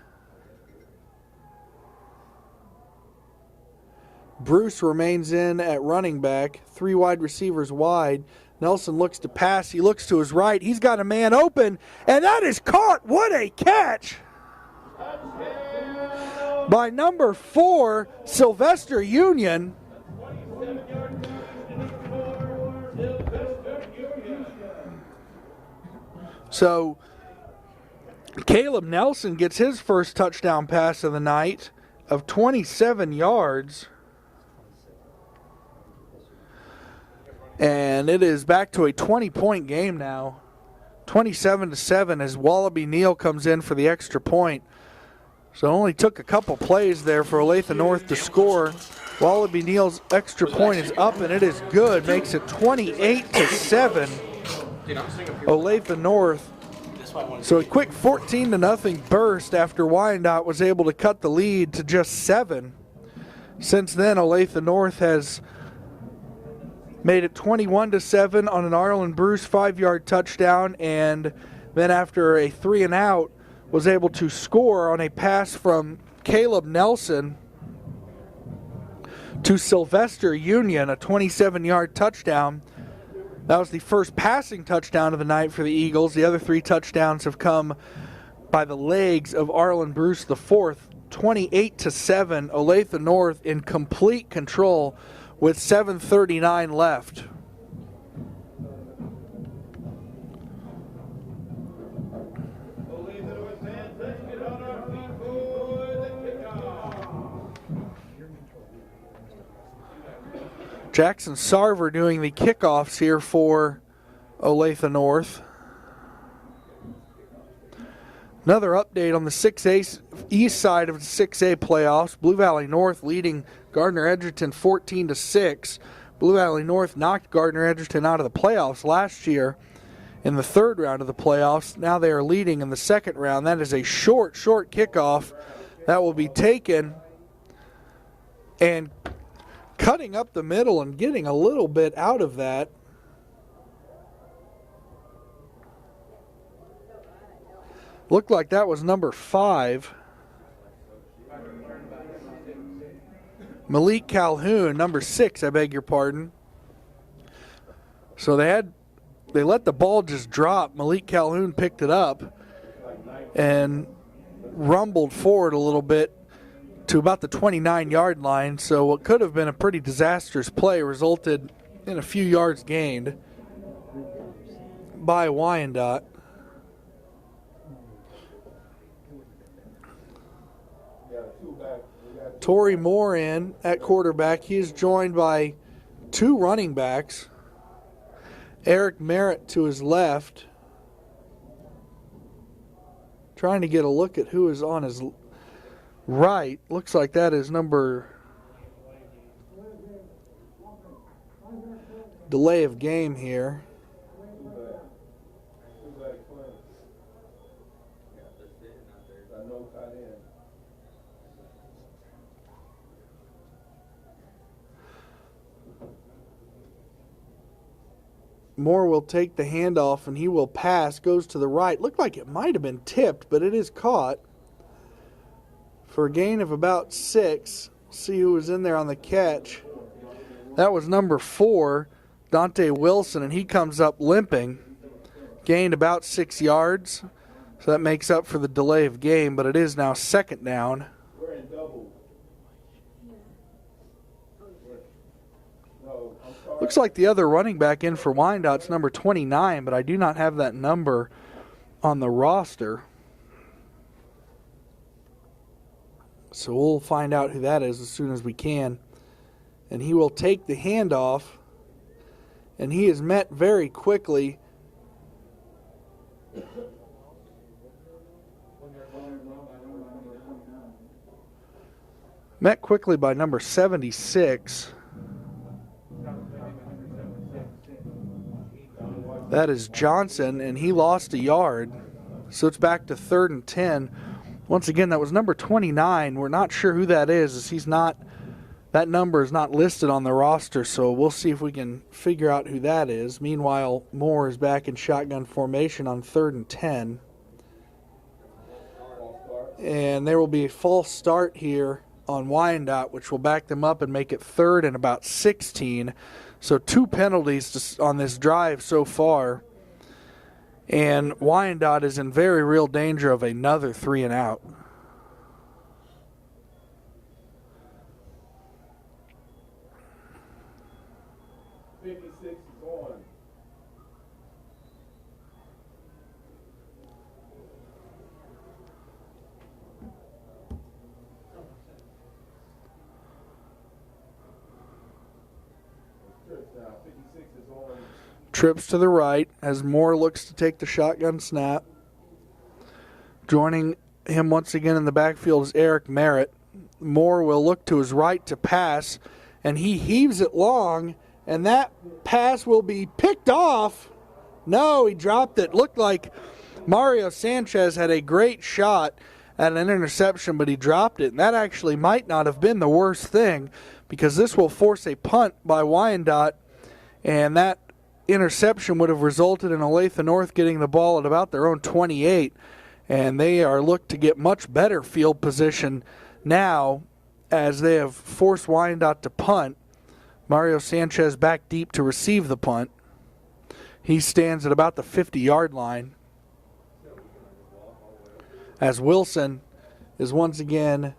Bruce remains in at running back. 3 wide receivers wide. Nelson looks to pass. He looks to his right. He's got a man open, and that is caught. What a catch by number 4, Sylvester Union. So Caleb Nelson gets his first touchdown pass of the night of 27 yards. And it is back to a 20-point game now. 27-7 as Wallaby Neal comes in for the extra point. So it only took a couple plays there for Olathe North to score. Wallaby Neal's extra point is up, and it is good. Makes it 28-7. Olathe North. So a quick 14-0 burst after Wyandotte was able to cut the lead to just 7. Since then, Olathe North has made it 21-7 on an Arlen Bruce 5-yard touchdown, and then after a 3-and-out, was able to score on a pass from Caleb Nelson to Sylvester Union, a 27-yard touchdown. That was the first passing touchdown of the night for the Eagles. The other 3 touchdowns have come by the legs of Arlen Bruce the fourth. 28-7, Olathe North in complete control with 7:39 left. Jackson Sarver doing the kickoffs here for Olathe North. Another update on the 6A east side of the 6A playoffs. Blue Valley North leading Gardner Edgerton 14-6. Blue Valley North knocked Gardner Edgerton out of the playoffs last year in the 3rd round of the playoffs. Now they are leading in the 2nd round. That is a short kickoff that will be taken, and cutting up the middle and getting a little bit out of that. Looked like that was number 5. Malik Calhoun, number 6, I beg your pardon. So they let the ball just drop. Malik Calhoun picked it up and rumbled forward a little bit to about the 29-yard line. So what could have been a pretty disastrous play resulted in a few yards gained by Wyandotte. Torrey Moore in at quarterback. He is joined by 2 running backs. Eric Merritt to his left. Trying to get a look at who is on his right. Looks like that is number... delay of game here. Moore will take the handoff, and he will pass. Goes to the right. Looked like it might have been tipped, but it is caught for a gain of about 6. See who was in there on the catch. That was number 4, Dante Wilson, and he comes up limping. Gained about 6 yards, so that makes up for the delay of game, but it is now 2nd down. Looks like the other running back in for Wyandott's number 29, but I do not have that number on the roster. So we'll find out who that is as soon as we can. And he will take the handoff, and he is met very quickly. Met quickly by number 76. That is Johnson, and he lost a yard. So it's back to 3rd and 10. Once again, that was number 29. We're not sure who that is, as he's not, that number is not listed on the roster, so we'll see if we can figure out who that is. Meanwhile, Moore is back in shotgun formation on 3rd and 10. And there will be a false start here on Wyandotte, which will back them up and make it 3rd and about 16. So 2 penalties on this drive so far. And Wyandotte is in very real danger of another 3 and out. Trips to the right as Moore looks to take the shotgun snap. Joining him once again in the backfield is Eric Merritt. Moore will look to his right to pass, and he heaves it long, and that pass will be picked off. No, he dropped it. Looked like Mario Sanchez had a great shot at an interception, but he dropped it, and that actually might not have been the worst thing, because this will force a punt by Wyandotte, and that interception would have resulted in Olathe North getting the ball at about their own 28, and they are looked to get much better field position now as they have forced Wyandotte to punt. Mario Sanchez back deep to receive the punt. He stands at about the 50-yard line as Wilson is once again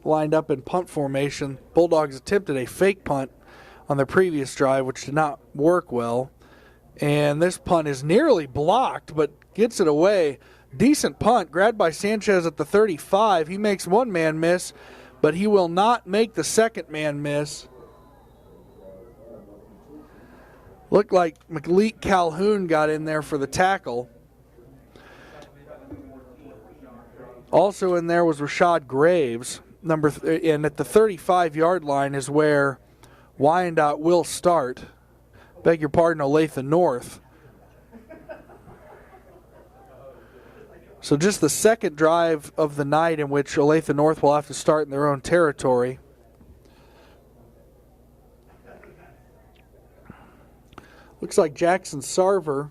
lined up in punt formation. Bulldogs attempted a fake punt on their previous drive, which did not work well. And this punt is nearly blocked, but gets it away. Decent punt, grabbed by Sanchez at the 35. He makes one man miss, but he will not make the second man miss. Looked like Malik Calhoun got in there for the tackle. Also in there was Rashad Graves. And at the 35-yard line is where Wyandotte will start. Beg your pardon, Olathe North. So just the second drive of the night in which Olathe North will have to start in their own territory. Looks like Jackson Sarver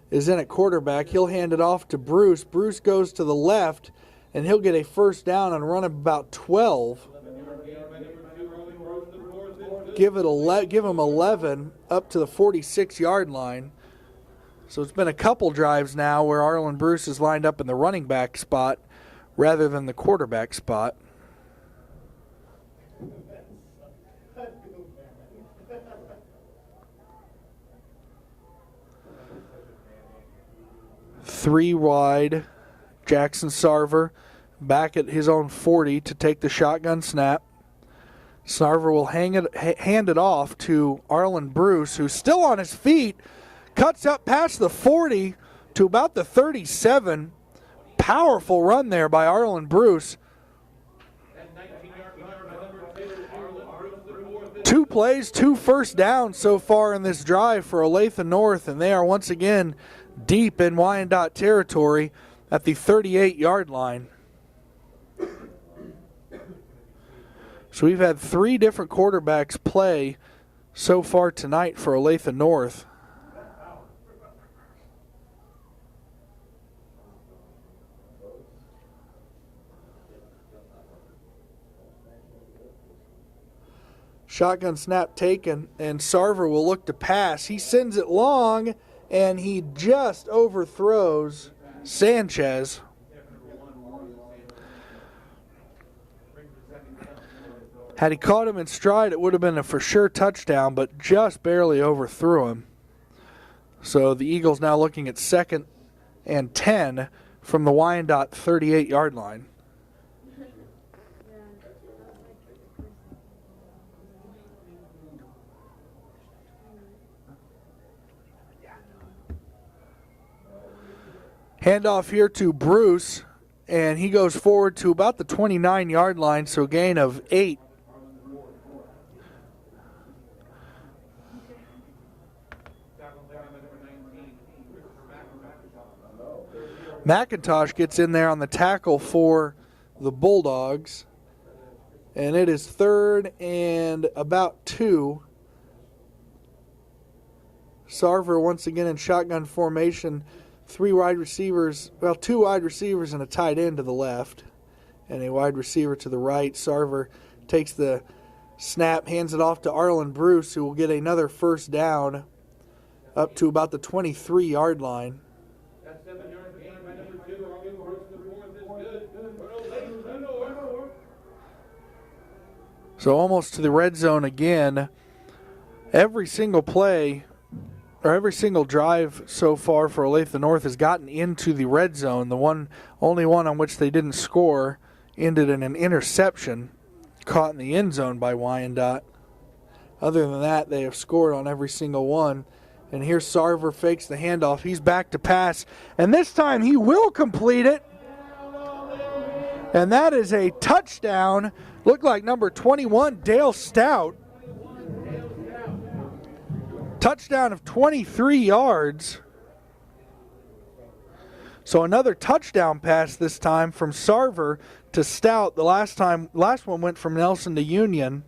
is in at quarterback. He'll hand it off to Bruce. Bruce goes to the left, and he'll get a first down and run about 12. Give him 11 up to the 46-yard line. So it's been a couple drives now where Arlen Bruce is lined up in the running back spot rather than the quarterback spot. Three wide, Jackson Sarver back at his own 40 to take the shotgun snap. Sarver will hand it off to Arlen Bruce, who's still on his feet, cuts up past the 40 to about the 37. Powerful run there by Arlen Bruce. 2 plays, 2 first downs so far in this drive for Olathe North, and they are once again deep in Wyandotte territory at the 38-yard line. So we've had 3 different quarterbacks play so far tonight for Olathe North. Shotgun snap taken, and Sarver will look to pass. He sends it long, and he just overthrows Sanchez. Had he caught him in stride, it would have been a for sure touchdown, but just barely overthrew him. So the Eagles now looking at 2nd and 10 from the Wyandotte 38-yard line. Handoff here to Bruce, and he goes forward to about the 29-yard line, so a gain of 8. McIntosh gets in there on the tackle for the Bulldogs, and it is 3rd and about 2. Sarver once again in shotgun formation. 2 wide receivers and a tight end to the left, and a wide receiver to the right. Sarver takes the snap, hands it off to Arlen Bruce, who will get another first down up to about the 23-yard line. So almost to the red zone again. Every single play, or every single drive so far for Olathe North has gotten into the red zone. The only one on which they didn't score ended in an interception caught in the end zone by Wyandotte. Other than that, they have scored on every single one. And here Sarver fakes the handoff. He's back to pass, and this time he will complete it. And that is a touchdown. Looked like number 21, Dale Stout. Touchdown of 23 yards. So another touchdown pass this time from Sarver to Stout. The last one went from Nelson to Union.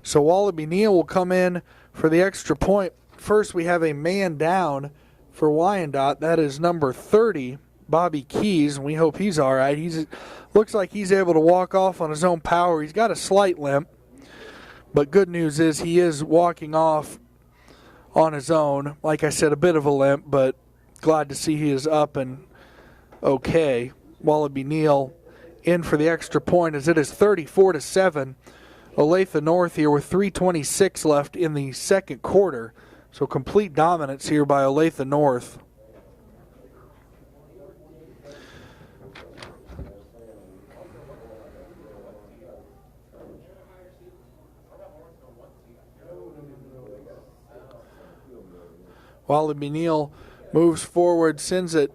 So Wallaby Neal will come in for the extra point. First, we have a man down for Wyandotte. That is number 30, Bobby Keys, and we hope he's all right. Looks like he's able to walk off on his own power. He's got a slight limp, but good news is he is walking off on his own. Like I said, a bit of a limp, but glad to see he is up and okay. Wallaby Neal in for the extra point as it is 34-7. Olathe North here with 3:26 left in the second quarter. So complete dominance here by Olathe North. Wallaby Neal moves forward, sends it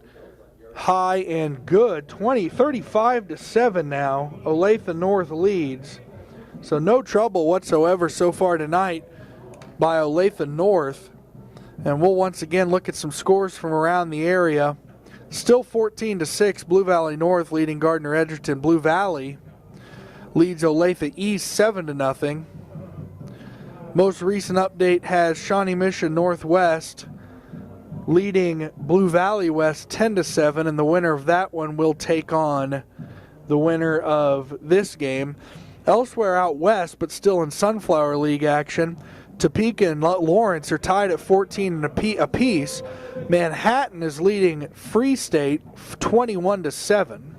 high and good. 35-7 now. Olathe North leads. So no trouble whatsoever so far tonight by Olathe North. And we'll once again look at some scores from around the area. Still 14-6, Blue Valley North leading Gardner Edgerton. Blue Valley leads Olathe East 7-0. Most recent update has Shawnee Mission Northwest leading Blue Valley West 10-7, and the winner of that one will take on the winner of this game. Elsewhere out west, but still in Sunflower League action, Topeka and Lawrence are tied at 14 apiece. Manhattan is leading Free State 21-7.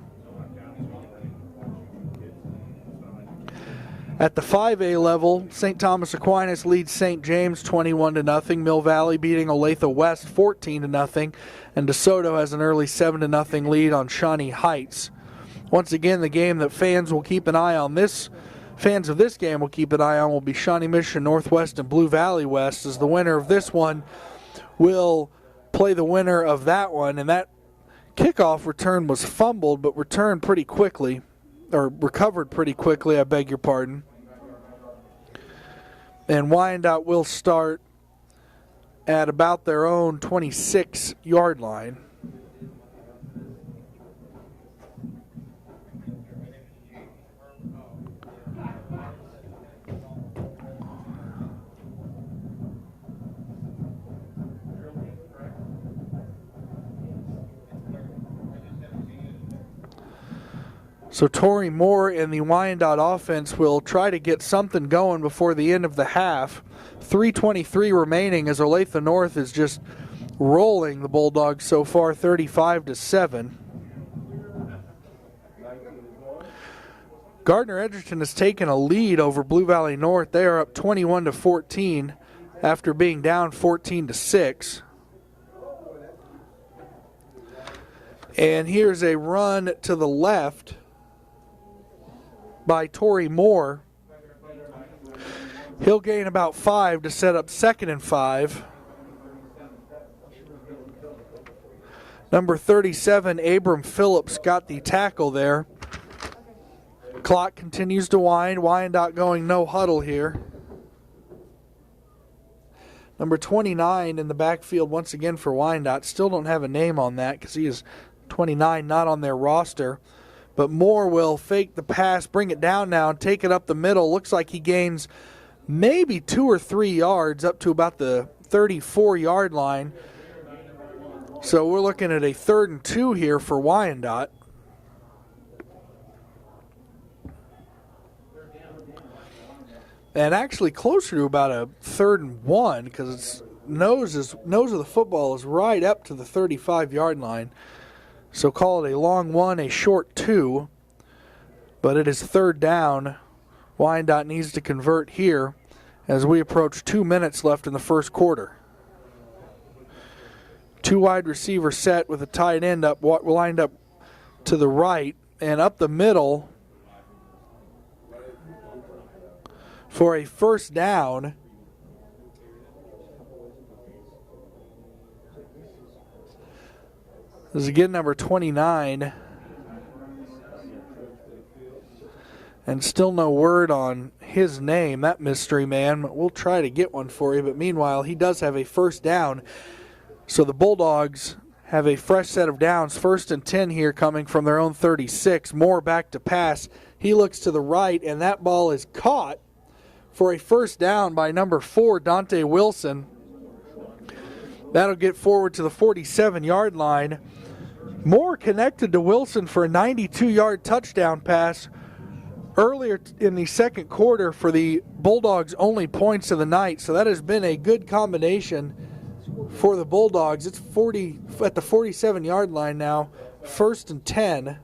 At the 5A level, St. Thomas Aquinas leads St. James 21-0. Mill Valley beating Olathe West 14-0. And DeSoto has an early 7-0 lead on Shawnee Heights. Once again, the game that fans of this game will keep an eye on will be Shawnee Mission Northwest and Blue Valley West, as the winner of this one will play the winner of that one. And that kickoff return was fumbled, but returned pretty quickly, or recovered pretty quickly, I beg your pardon. And Wyandotte will start at about their own 26-yard line. So Torrey Moore and the Wyandotte offense will try to get something going before the end of the half. 3:23 remaining as Olathe North is just rolling the Bulldogs so far, 35-7. Gardner Edgerton has taken a lead over Blue Valley North. They are up 21-14 after being down 14-6. And here's a run to the left by Torrey Moore. He'll gain about 5 to set up 2nd and 5. Number 37, Abram Phillips, got the tackle there. Clock continues to wind. Wyandotte going no huddle here. Number 29 in the backfield once again for Wyandotte. Still don't have a name on that because he is 29, not on their roster. But Moore will fake the pass, bring it down now, and take it up the middle. Looks like he gains maybe 2 or 3 yards up to about the 34-yard line. So we're looking at a 3rd and 2 here for Wyandotte. And actually closer to about a 3rd and 1 because its nose of the football is right up to the 35-yard line. So call it a long 1, a short 2. But it is 3rd down. Wyandotte needs to convert here as we approach 2 minutes left in the first quarter. 2 wide receiver set with a tight end up lined up to the right and up the middle for a 1st down. This is again number 29. And still no word on his name, that mystery man. We'll try to get one for you, but meanwhile, he does have a 1st down. So the Bulldogs have a fresh set of downs. 1st and 10 here coming from their own 36. Moore back to pass. He looks to the right, and that ball is caught for a 1st down by number 4, Dante Wilson. That'll get forward to the 47-yard line. Moore connected to Wilson for a 92-yard touchdown pass earlier in the second quarter for the Bulldogs' only points of the night. So that has been a good combination for the Bulldogs. It's 40 at the 47-yard line now, 1st and 10.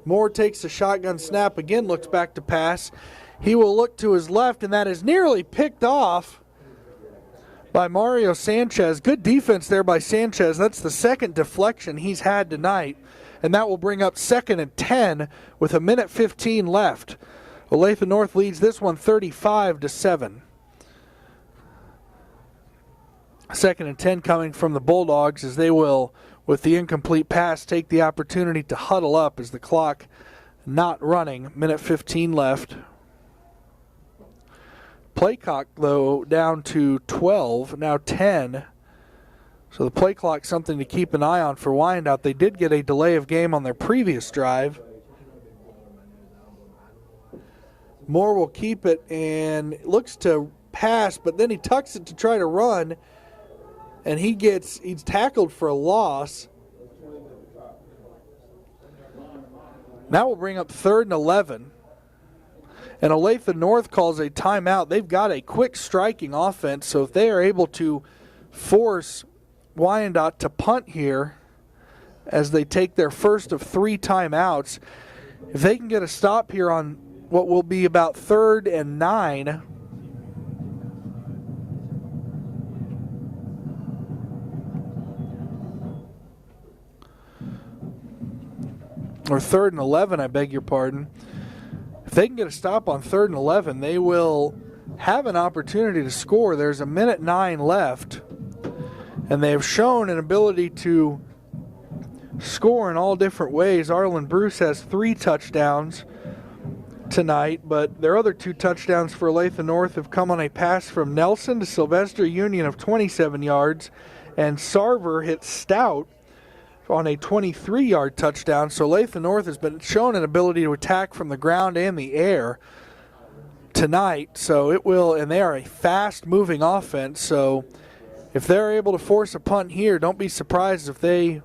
Moore takes the shotgun snap again, looks back to pass. He will look to his left, and that is nearly picked off by Mario Sanchez. Good defense there by Sanchez. That's the 2nd deflection he's had tonight, and that will bring up 2nd and 10 with 1:15 left. Olathe North leads this one 35-7. 2nd and 10 coming from the Bulldogs as they will, with the incomplete pass, take the opportunity to huddle up as the clock not running. 1:15 left. Play clock, though, down to 12, now 10. So the play clock's something to keep an eye on for Wyandotte. They did get a delay of game on their previous drive. Moore will keep it and looks to pass, but then he tucks it to try to run, and he's tackled for a loss. That will bring up 3rd and 11. And Olathe North calls a timeout. They've got a quick striking offense, so if they are able to force Wyandotte to punt here as they take their first of 3 timeouts, if they can get a stop here on what will be about 3rd and 9, or 3rd and 11, I beg your pardon. If they can get a stop on 3rd and 11, they will have an opportunity to score. There's 1:09 left, and they have shown an ability to score in all different ways. Arlen Bruce has 3 touchdowns tonight, but their other 2 touchdowns for Olathe North have come on a pass from Nelson to Sylvester Union of 27 yards, and Sarver hit Stout on a 23-yard touchdown. So Olathe North has been shown an ability to attack from the ground and the air tonight. So it will, and they are a fast-moving offense. So if they're able to force a punt here, don't be surprised if they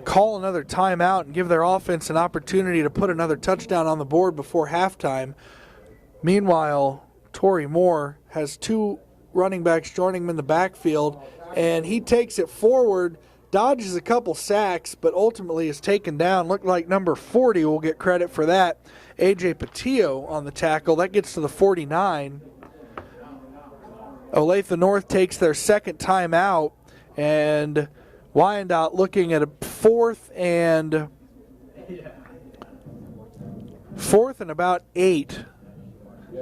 call another timeout and give their offense an opportunity to put another touchdown on the board before halftime. Meanwhile, Torrey Moore has 2 running backs joining him in the backfield, and he takes it forward dodges a couple sacks, but ultimately is taken down. Looked like number 40 will get credit for that. A.J. Patillo on the tackle. That gets to the 49. Olathe North takes their second time out, and Wyandotte looking at a fourth and about 8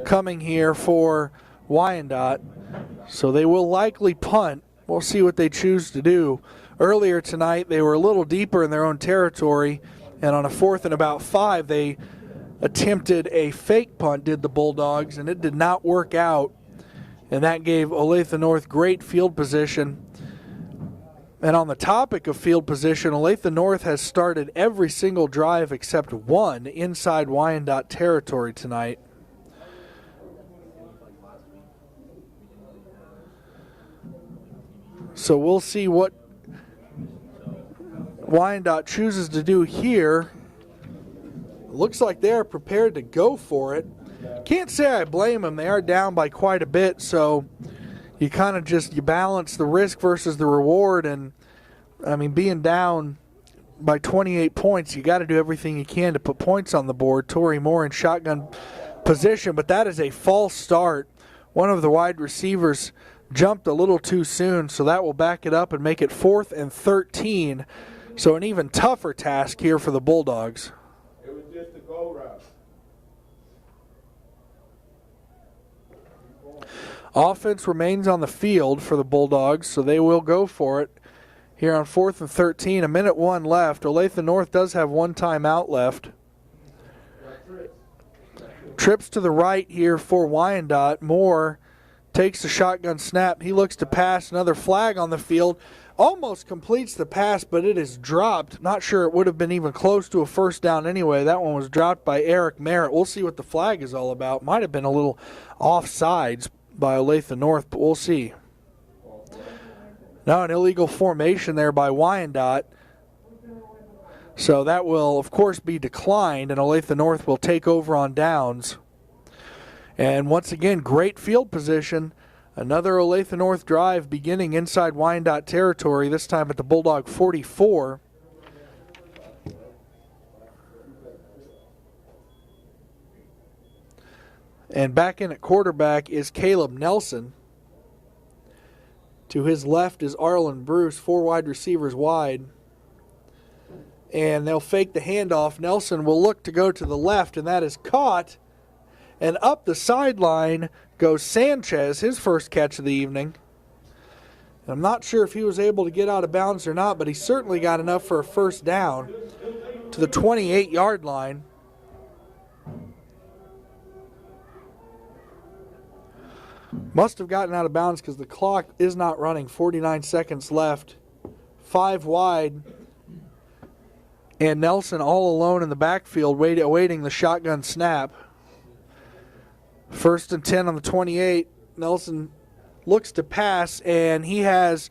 coming here for Wyandotte. So they will likely punt. We'll see what they choose to do. Earlier tonight, they were a little deeper in their own territory, and on a fourth and about 5, they attempted a fake punt, did the Bulldogs, and it did not work out. And that gave Olathe North great field position. And on the topic of field position, Olathe North has started every single drive except one inside Wyandotte territory tonight. So we'll see what Wyandotte chooses to do here. Looks like they're prepared to go for it. Can't say I blame them. They are down by quite a bit, so you kind of you balance the risk versus the reward. And, I mean, being down by 28 points, you got to do everything you can to put points on the board. Torrey Moore in shotgun position, but that is a false start. One of the wide receivers jumped a little too soon, so that will back it up and make it 4th and 13. So an even tougher task here for the Bulldogs. It was just a go route. Offense remains on the field for the Bulldogs, so they will go for it here on 4th and 13. 1:01 left. Olathe North does have one timeout left. Trips to the right here for Wyandotte. Moore takes the shotgun snap. He looks to pass. Another flag on the field. Almost completes the pass, but it is dropped. Not sure it would have been even close to a first down anyway. That one was dropped by Eric Merritt. We'll see what the flag is all about. Might have been a little offsides by Olathe North, but we'll see. Now an illegal formation there by Wyandotte. So that will, of course, be declined, and Olathe North will take over on downs. And once again, great field position. Another Olathe North drive beginning inside Wyandotte territory, this time at the Bulldog 44. And back in at quarterback is Caleb Nelson. To his left is Arlen Bruce, 4 wide receivers wide. And they'll fake the handoff. Nelson will look to go to the left, and that is caught. And up the sideline goes Sanchez, his first catch of the evening. And I'm not sure if he was able to get out of bounds or not, but he certainly got enough for a first down to the 28-yard line. Must have gotten out of bounds because the clock is not running. 49 seconds left. 5 wide. And Nelson all alone in the backfield awaiting the shotgun snap. 1st and 10 on the 28. Nelson looks to pass, and he has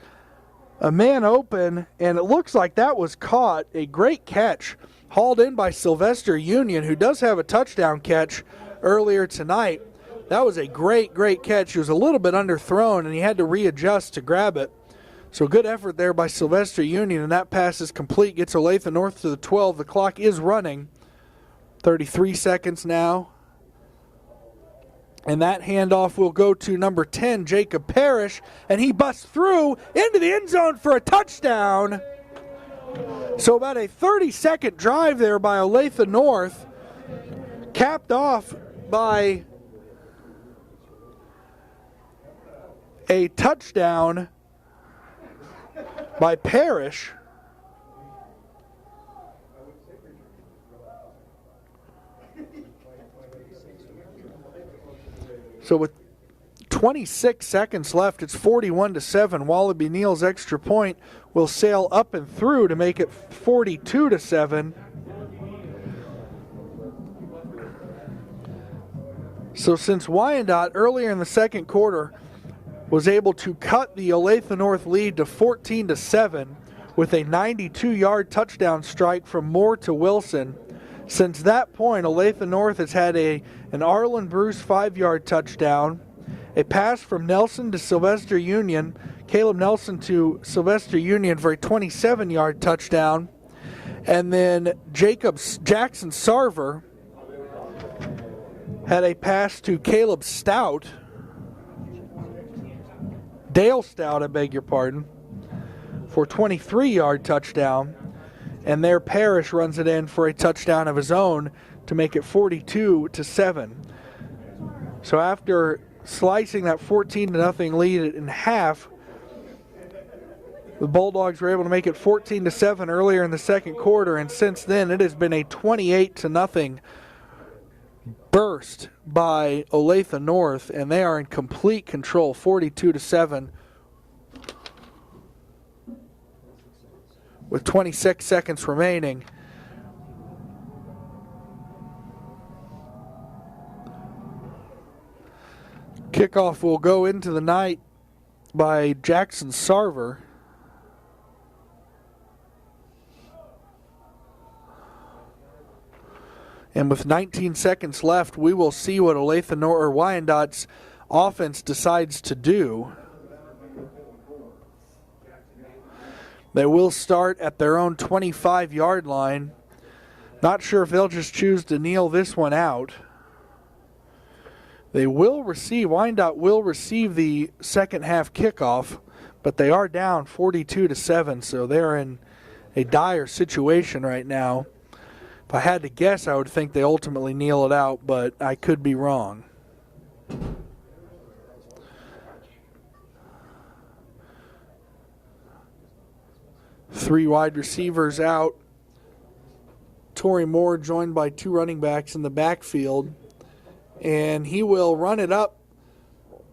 a man open, and it looks like that was caught. A great catch hauled in by Sylvester Union, who does have a touchdown catch earlier tonight. That was a great, great catch. He was a little bit underthrown, and he had to readjust to grab it. So good effort there by Sylvester Union, and that pass is complete. Gets Olathe North to the 12. The clock is running. 33 seconds now. And that handoff will go to number 10, Jacob Parrish, and he busts through into the end zone for a touchdown. So about a 30-second drive there by Olathe North, capped off by a touchdown by Parrish. So with 26 seconds left, it's 41-7. Wallaby Neal's extra point will sail up and through to make it 42-7. So since Wyandotte earlier in the second quarter was able to cut the Olathe North lead to 14-7 with a 92-yard touchdown strike from Moore to Wilson, since that point, Olathe North has had an Arlen Bruce 5-yard touchdown, A pass from Nelson to Sylvester Union. Caleb Nelson to Sylvester Union for a 27-yard touchdown. And then Jackson Sarver had a pass to Caleb Stout. Dale Stout, I beg your pardon, for a 23-yard touchdown. And there Parrish runs it in for a touchdown of his own to make it 42-7. So after slicing that 14-0 lead in half, the Bulldogs were able to make it 14-7 earlier in the second quarter, and since then it has been a 28-0 burst by Olathe North, and they are in complete control, 42-7, with 26 seconds remaining. Kickoff will go into the night by Jackson Sarver. And with 19 seconds left, we will see what Olathe North or Wyandottes offense decides to do. They will start at their own 25-yard line. Not sure if they'll just choose to kneel this one out. They will receive, Wyandotte will receive the second half kickoff, but they are down 42-7, so they're in a dire situation right now. If I had to guess, I would think they ultimately kneel it out, but I could be wrong. Three wide receivers out. Torrey Moore joined by two running backs in the backfield. And he will run it up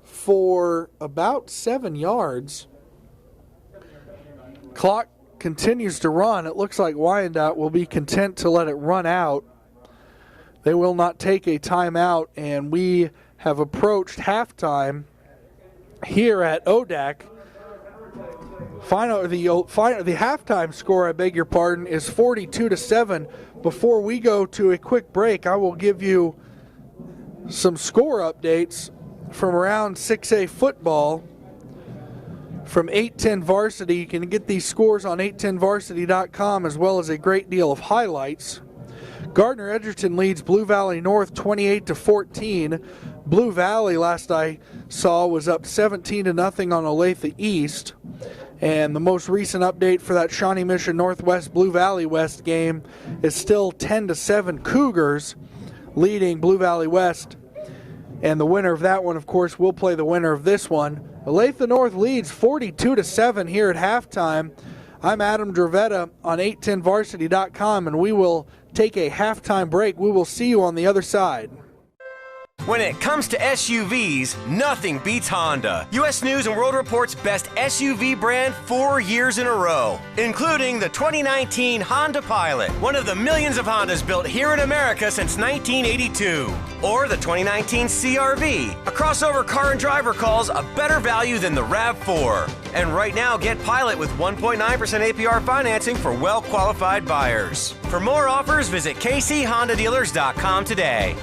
for about 7 yards. Clock continues to run. It looks like Wyandotte will be content to let it run out. They will not take a timeout, and we have approached halftime here at ODAC. The halftime score, I beg your pardon, is 42-7. Before we go to a quick break, I will give you some score updates from around 6A football from 810 Varsity. You can get these scores on 810varsity.com, as well as a great deal of highlights. Gardner Edgerton leads Blue Valley North 28-14. Blue Valley, last I saw, was up 17-0 on Olathe East. And the most recent update for that Shawnee Mission Northwest Blue Valley West game is still 10-7 Cougars leading Blue Valley West. And the winner of that one, of course, will play the winner of this one. Olathe North leads 42-7 here at halftime. I'm Adam Dravetta on 810varsity.com, and we will take a halftime break. We will see you on the other side. When it comes to SUVs, nothing beats Honda. U.S. News & World Report's best SUV brand 4 years in a row, including the 2019 Honda Pilot, one of the millions of Hondas built here in America since 1982. Or the 2019 CR-V, a crossover car and driver calls a better value than the RAV4. And right now, get Pilot with 1.9% APR financing for well-qualified buyers. For more offers, visit kchondadealers.com today.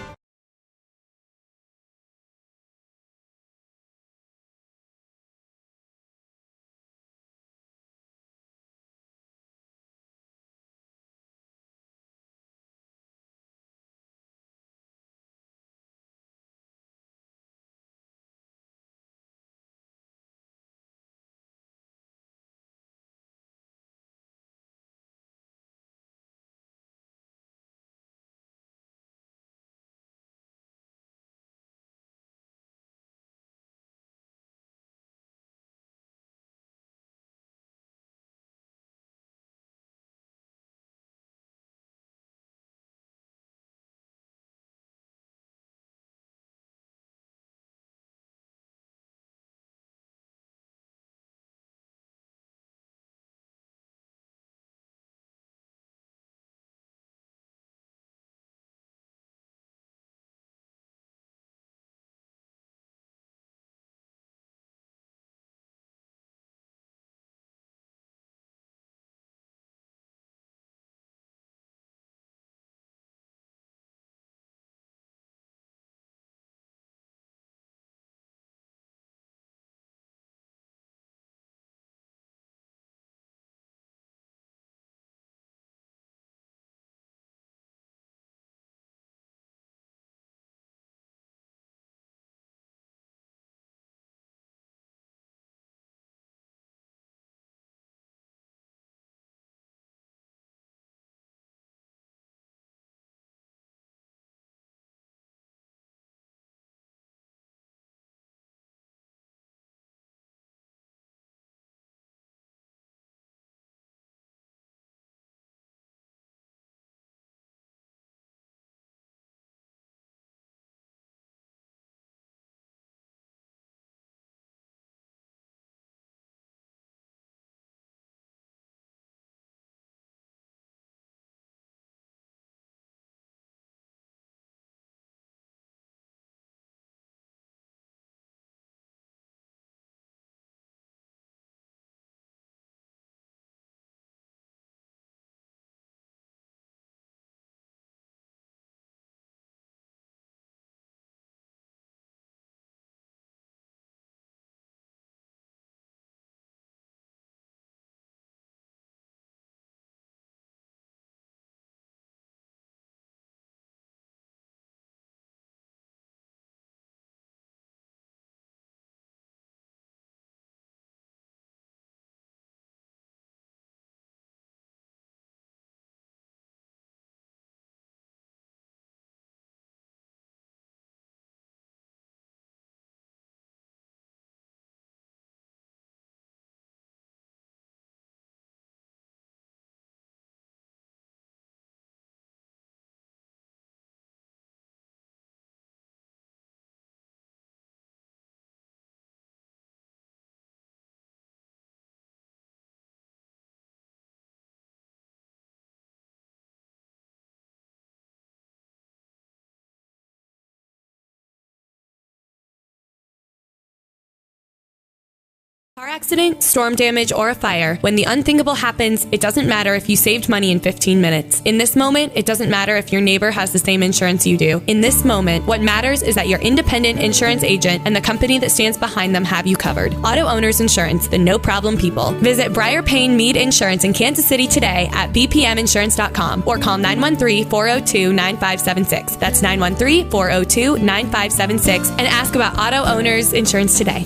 Car accident, storm damage, or a fire. When the unthinkable happens, it doesn't matter if you saved money in 15 minutes. In this moment, it doesn't matter if your neighbor has the same insurance you do. In this moment, what matters is that your independent insurance agent and the company that stands behind them have you covered. Auto Owners Insurance, the no-problem people. Visit Briar Payne Mead Insurance in Kansas City today at bpminsurance.com or call 913-402-9576. That's 913-402-9576 and ask about Auto Owners Insurance today.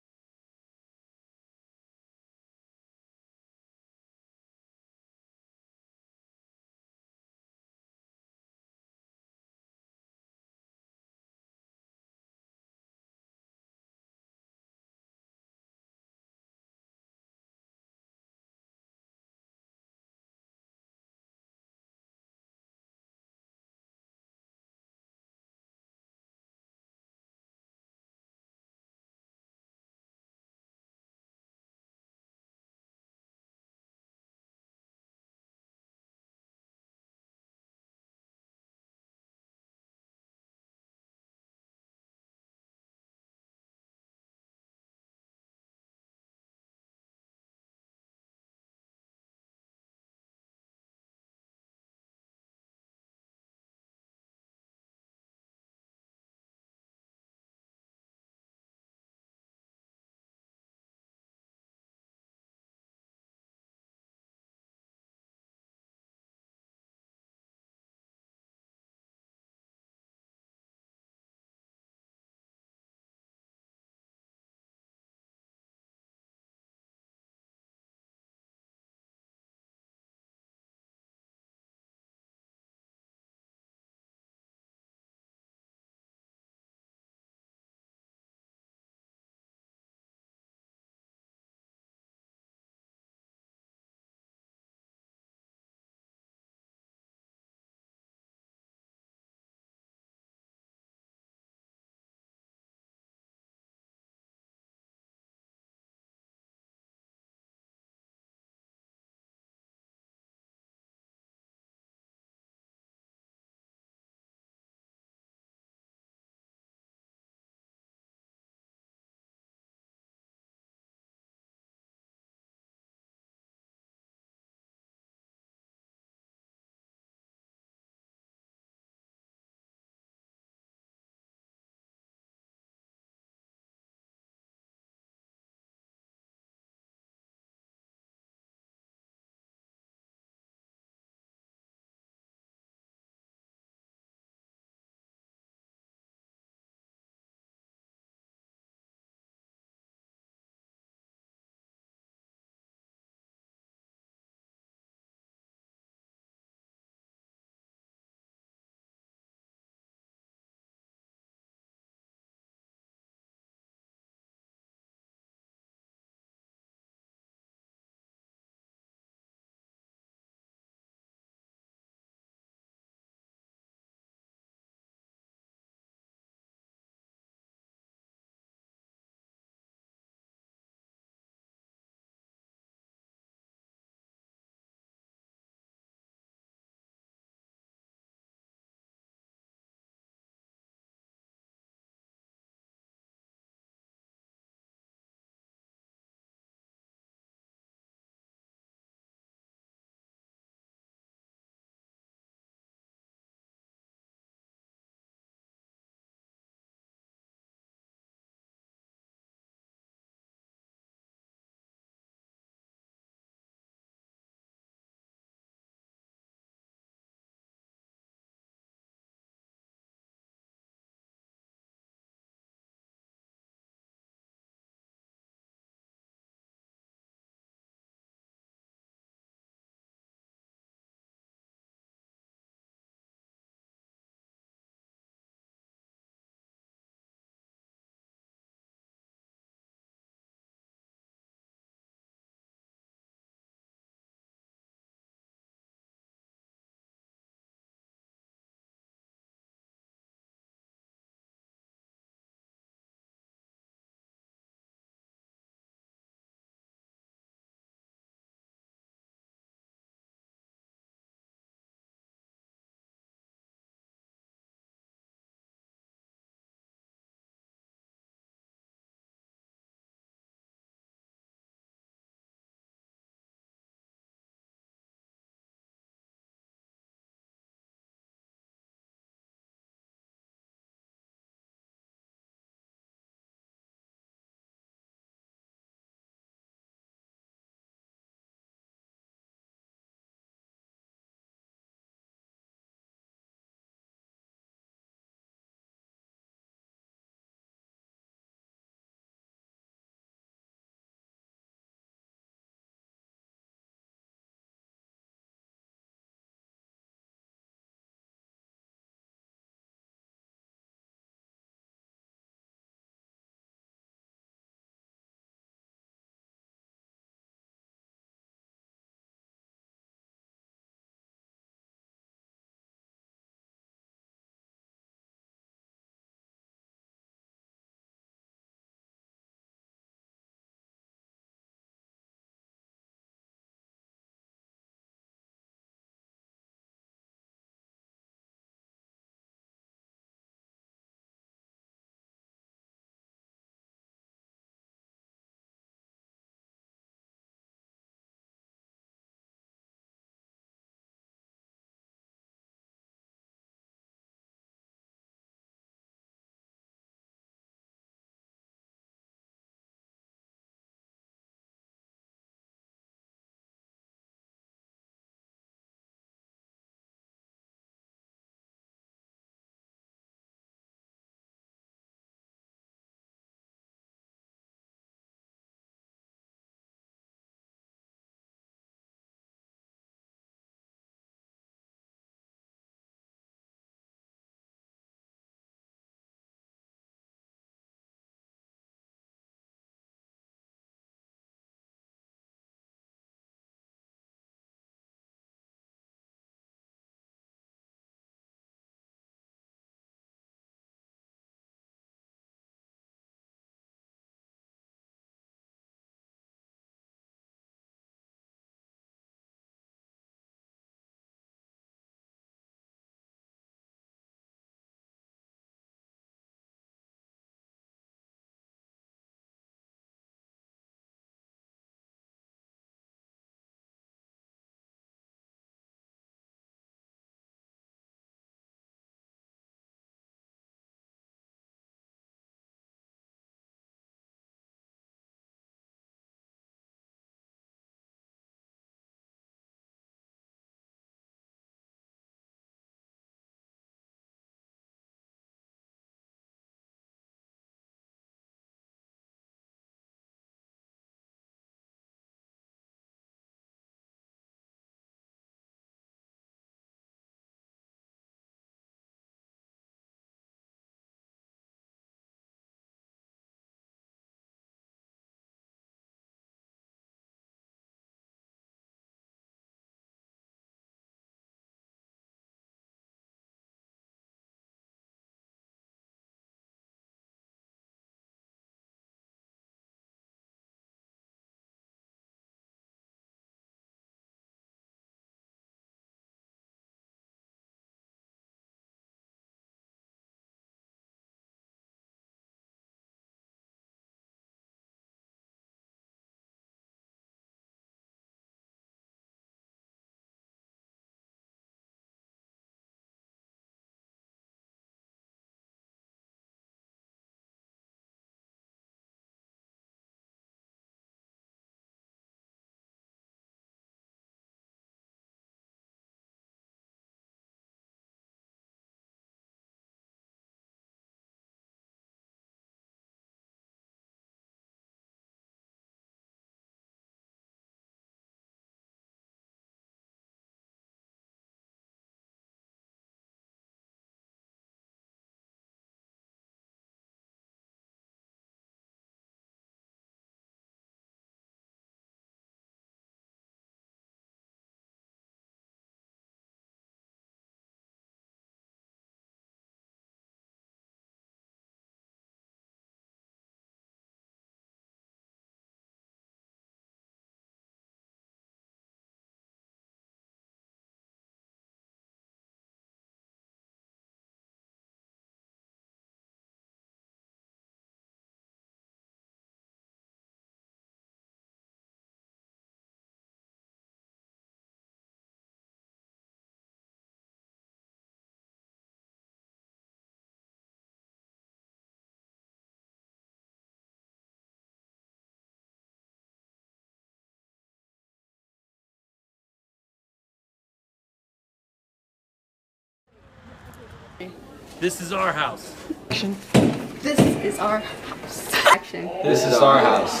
This is our house. This is our house. Action. This is our house.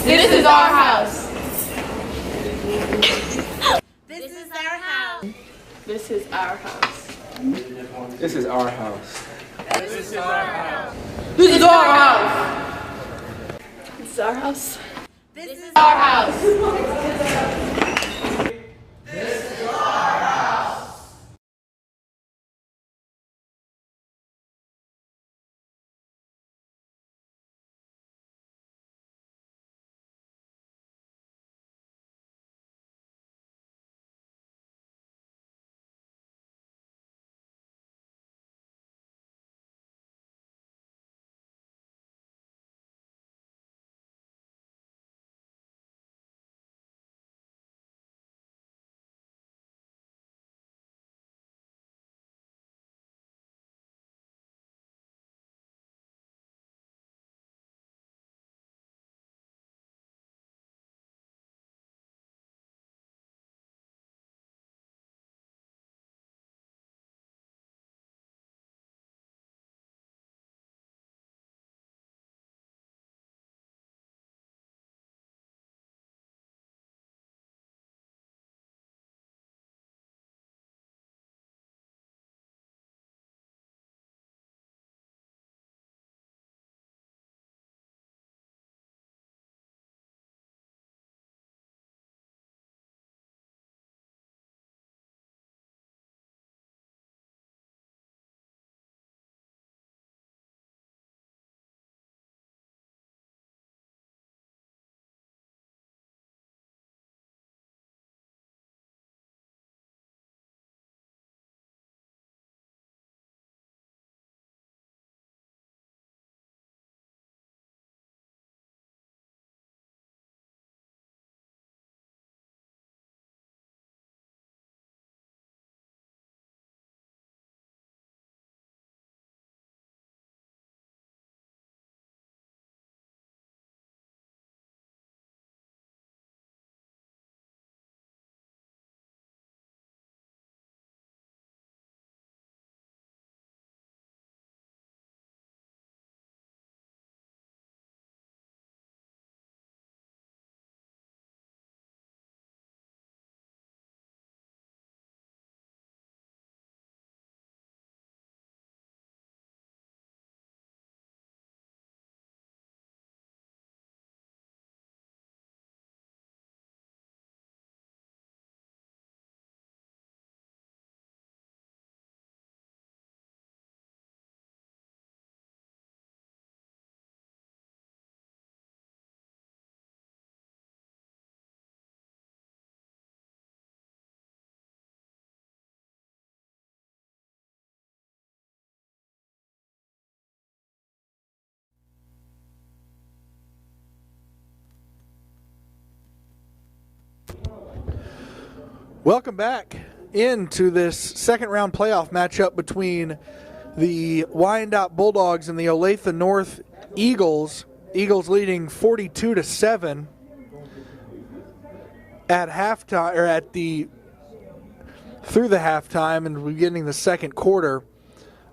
This is our house. This is our house. This is our house. This is our house. This is our house. This is our house. This is our house. This is our house. Welcome back into this second round playoff matchup between the Wyandotte Bulldogs and the Olathe North Eagles. Eagles leading 42-7 at halftime, or through the halftime and beginning the second quarter.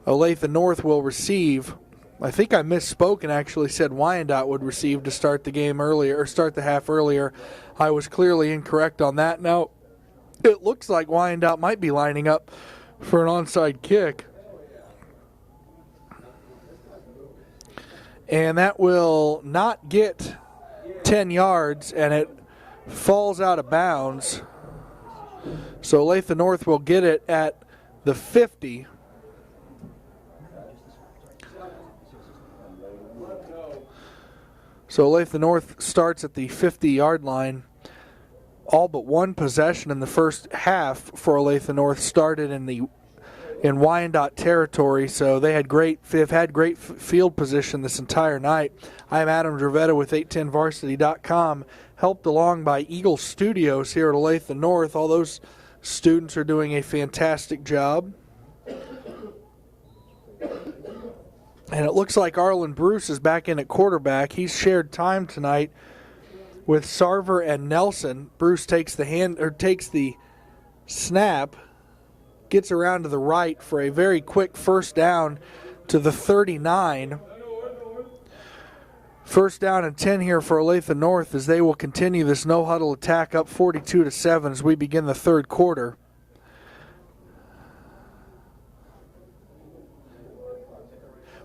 Olathe North will receive. I think I misspoke and actually said Wyandotte would receive to start the game earlier, or start the half earlier. I was clearly incorrect on that. Now, it looks like Wyandotte might be lining up for an onside kick. And that will not get 10 yards, and it falls out of bounds. So Olathe North will get it at the 50. So Olathe North starts at the 50-yard line. All but one possession in the first half for Olathe North started in Wyandotte territory, so they've had great field position this entire night. I'm Adam Dravetta with 810varsity.com, helped along by Eagle Studios here at Olathe North. All those students are doing a fantastic job. And it looks like Arlen Bruce is back in at quarterback. He's shared time tonight with Sarver and Nelson. Bruce takes the snap gets around to the right for a very quick first down to the 39. First down and 10 here for Olathe North as they will continue this no-huddle attack up 42-7 as we begin the third quarter.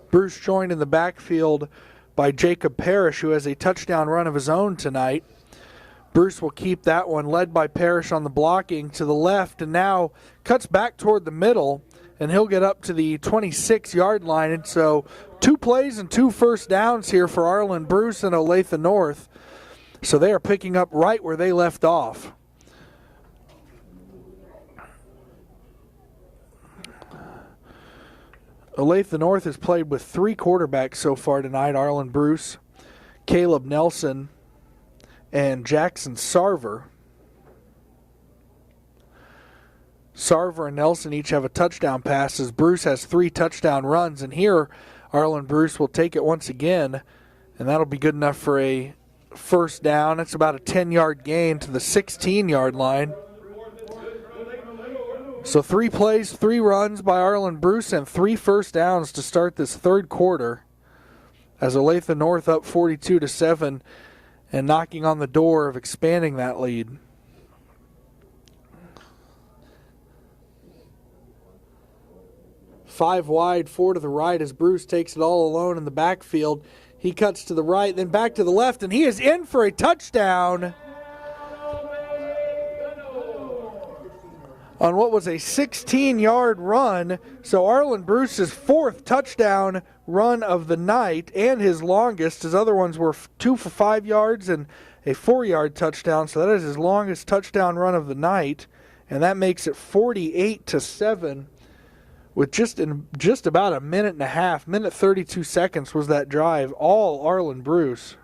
Bruce joined in the backfield by Jacob Parrish, who has a touchdown run of his own tonight. Bruce will keep that one, led by Parrish on the blocking to the left, and now cuts back toward the middle, and he'll get up to the 26-yard line. And so 2 plays and 2 first downs here for Arlen Bruce and Olathe North. So they are picking up right where they left off. Olathe North has played with 3 quarterbacks so far tonight: Arlen Bruce, Caleb Nelson, and Jackson Sarver. Sarver and Nelson each have a touchdown pass as Bruce has 3 touchdown runs. And here, Arlen Bruce will take it once again, and that'll be good enough for a first down. It's about a 10-yard gain to the 16-yard line. So 3 plays, 3 runs by Arlen Bruce, and 3 first downs to start this third quarter as Olathe North up 42-7 and knocking on the door of expanding that lead. Five wide, 4 to the right as Bruce takes it all alone in the backfield. He cuts to the right, then back to the left, and he is in for a touchdown on what was a 16-yard run. So Arlen Bruce's 4th touchdown run of the night and his longest. His other ones were 2 for 5 yards and a 4-yard touchdown. So that is his longest touchdown run of the night, and that makes it 48-7. With just about a minute and a half, minute 32 seconds was that drive, all Arlen Bruce.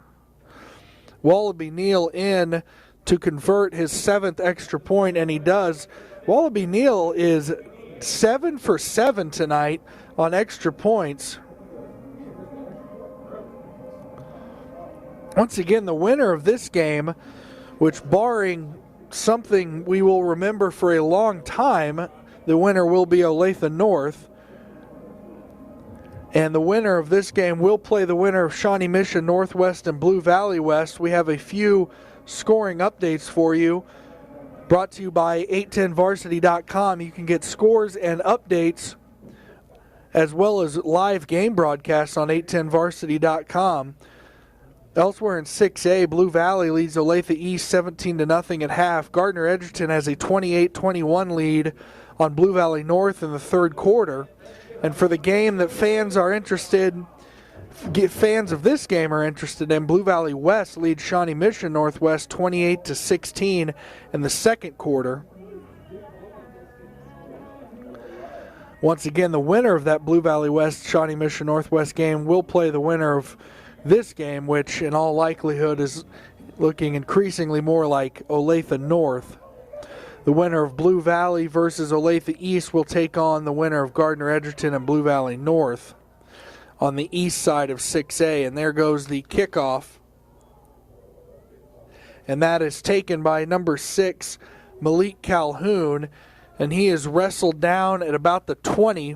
Wallaby Neal in to convert his 7th extra point, and he does. Wallaby Neal is 7 for 7 tonight on extra points. Once again, the winner of this game, which barring something we will remember for a long time, the winner will be Olathe North. And the winner of this game will play the winner of Shawnee Mission Northwest and Blue Valley West. We have a few scoring updates for you. Brought to you by 810varsity.com. You can get scores and updates as well as live game broadcasts on 810varsity.com. Elsewhere in 6A, Blue Valley leads Olathe East 17-0 at half. Gardner Edgerton has a 28-21 lead on Blue Valley North in the third quarter. And for the game that fans of this game are interested in, Blue Valley West leads Shawnee Mission Northwest 28-16 in the second quarter. Once again, the winner of that Blue Valley West Shawnee Mission Northwest game will play the winner of this game, which in all likelihood is looking increasingly more like Olathe North. The winner of Blue Valley versus Olathe East will take on the winner of Gardner Edgerton and Blue Valley North on the east side of 6A. And there goes the kickoff. And that is taken by number 6, Malik Calhoun. And he is wrestled down at about the 20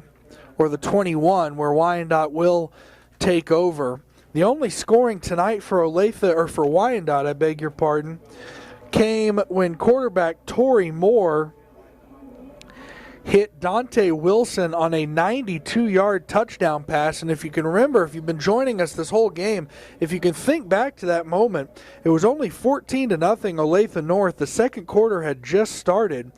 or the 21 where Wyandotte will take over. The only scoring tonight for Olathe, or for Wyandotte, I beg your pardon, came when quarterback Torrey Moore hit Dante Wilson on a 92-yard touchdown pass. And if you can remember, if you've been joining us this whole game, if you can think back to that moment, it was only 14-0 Olathe North. The second quarter had just started,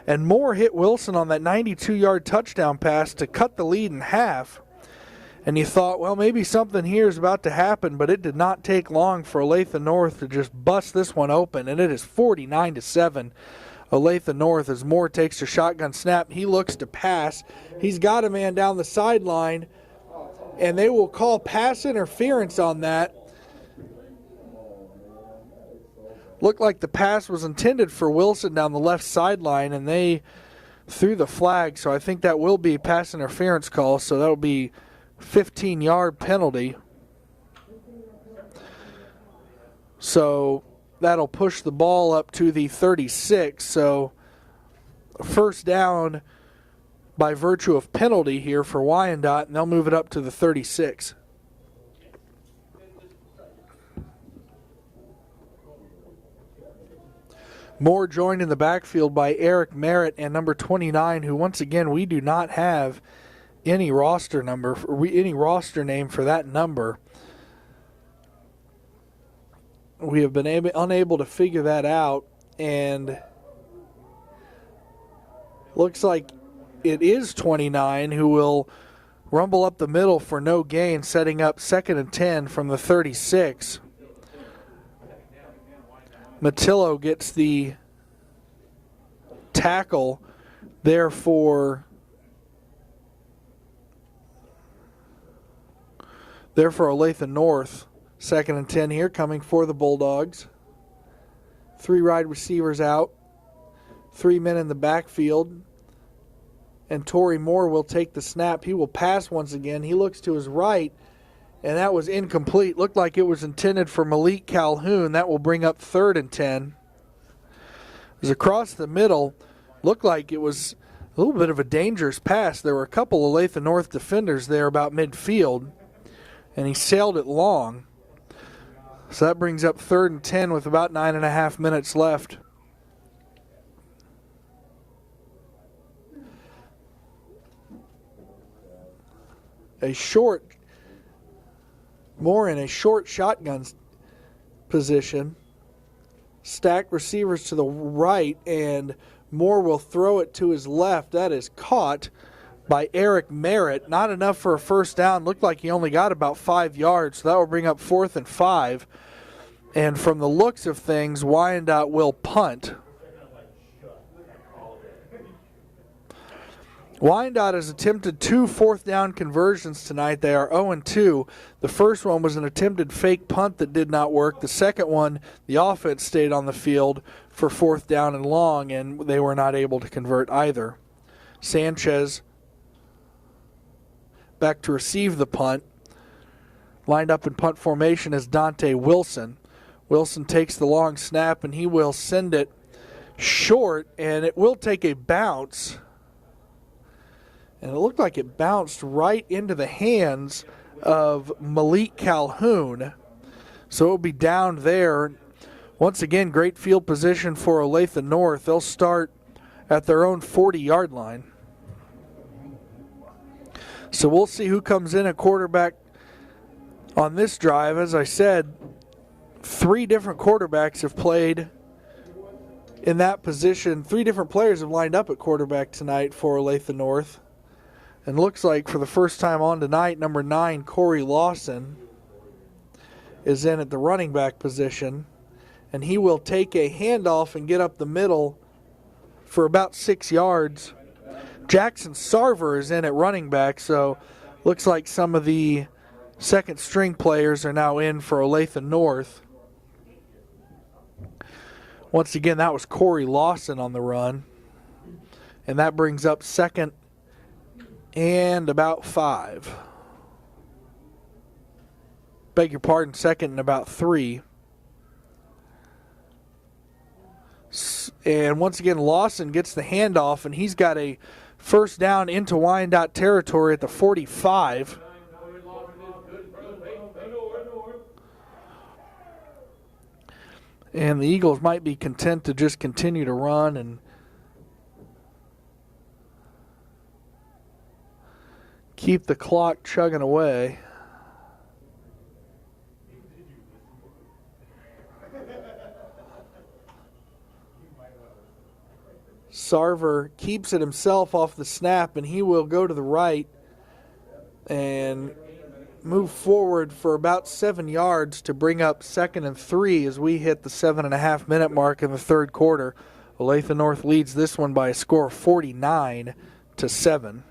and Moore hit Wilson on that 92-yard touchdown pass to cut the lead in half. And you thought, well, maybe something here is about to happen, but it did not take long for Olathe North to just bust this one open, and it is 49-7. Olathe North as Moore takes a shotgun snap. He looks to pass. He's got a man down the sideline, and they will call pass interference on that. Looked like the pass was intended for Wilson down the left sideline, and they threw the flag, so I think that will be a pass interference call, so that will be 15-yard penalty. So that'll push the ball up to the 36. So first down by virtue of penalty here for Wyandotte, and they'll move it up to the 36. Moore joined in the backfield by Eric Merritt and number 29, who once again we do not have any roster number, any roster name for that number. We have been unable to figure that out, and looks like it is 29 who will rumble up the middle for no gain, setting up 2nd and 10 from the 36. Matillo gets the tackle there for Olathe North. 2nd and 10 here coming for the Bulldogs. 3 wide receivers out. 3 men in the backfield. And Torrey Moore will take the snap. He will pass once again. He looks to his right, and that was incomplete. Looked like it was intended for Malik Calhoun. That will bring up 3rd and 10. It was across the middle. Looked like it was a little bit of a dangerous pass. There were a couple of Olathe North defenders there about midfield, and he sailed it long. So that brings up 3rd and 10 with about 9.5 minutes left. More in a short shotgun position. Stacked receivers to the right, and Moore will throw it to his left. That is caught by Eric Merritt. Not enough for a first down. Looked like he only got about 5 yards, so that will bring up 4th and 5. And from the looks of things, Wyandotte will punt. Wyandotte has attempted 2 fourth-down conversions tonight. They are 0-2. The first one was an attempted fake punt that did not work. The second one, the offense stayed on the field for 4th down and long, and they were not able to convert either. Sanchez back to receive the punt. Lined up in punt formation is Dante Wilson. Wilson takes the long snap, and he will send it short, and it will take a bounce. And it looked like it bounced right into the hands of Malik Calhoun. So it will be down there. Once again, great field position for Olathe North. They'll start at their own 40-yard line. So we'll see who comes in at quarterback on this drive. As I said, 3 different quarterbacks have played in that position. 3 different players have lined up at quarterback tonight for Olathe North. And looks like for the first time on tonight, number 9, Corey Lawson, is in at the running back position. And he will take a handoff and get up the middle for about 6 yards. Jackson Sarver is in at running back, so looks like some of the second string players are now in for Olathe North. Once again, that was Corey Lawson on the run. And that brings up 2nd and about 5. Beg your pardon, 2nd and about 3. And once again, Lawson gets the handoff, and he's got a first down into Wyandotte territory at the 45. And the Eagles might be content to just continue to run and keep the clock chugging away. Sarver keeps it himself off the snap, and he will go to the right and move forward for about 7 yards to bring up 2nd and 3 as we hit the 7.5-minute mark in the third quarter. Olathe North leads this one by a score of 49-7.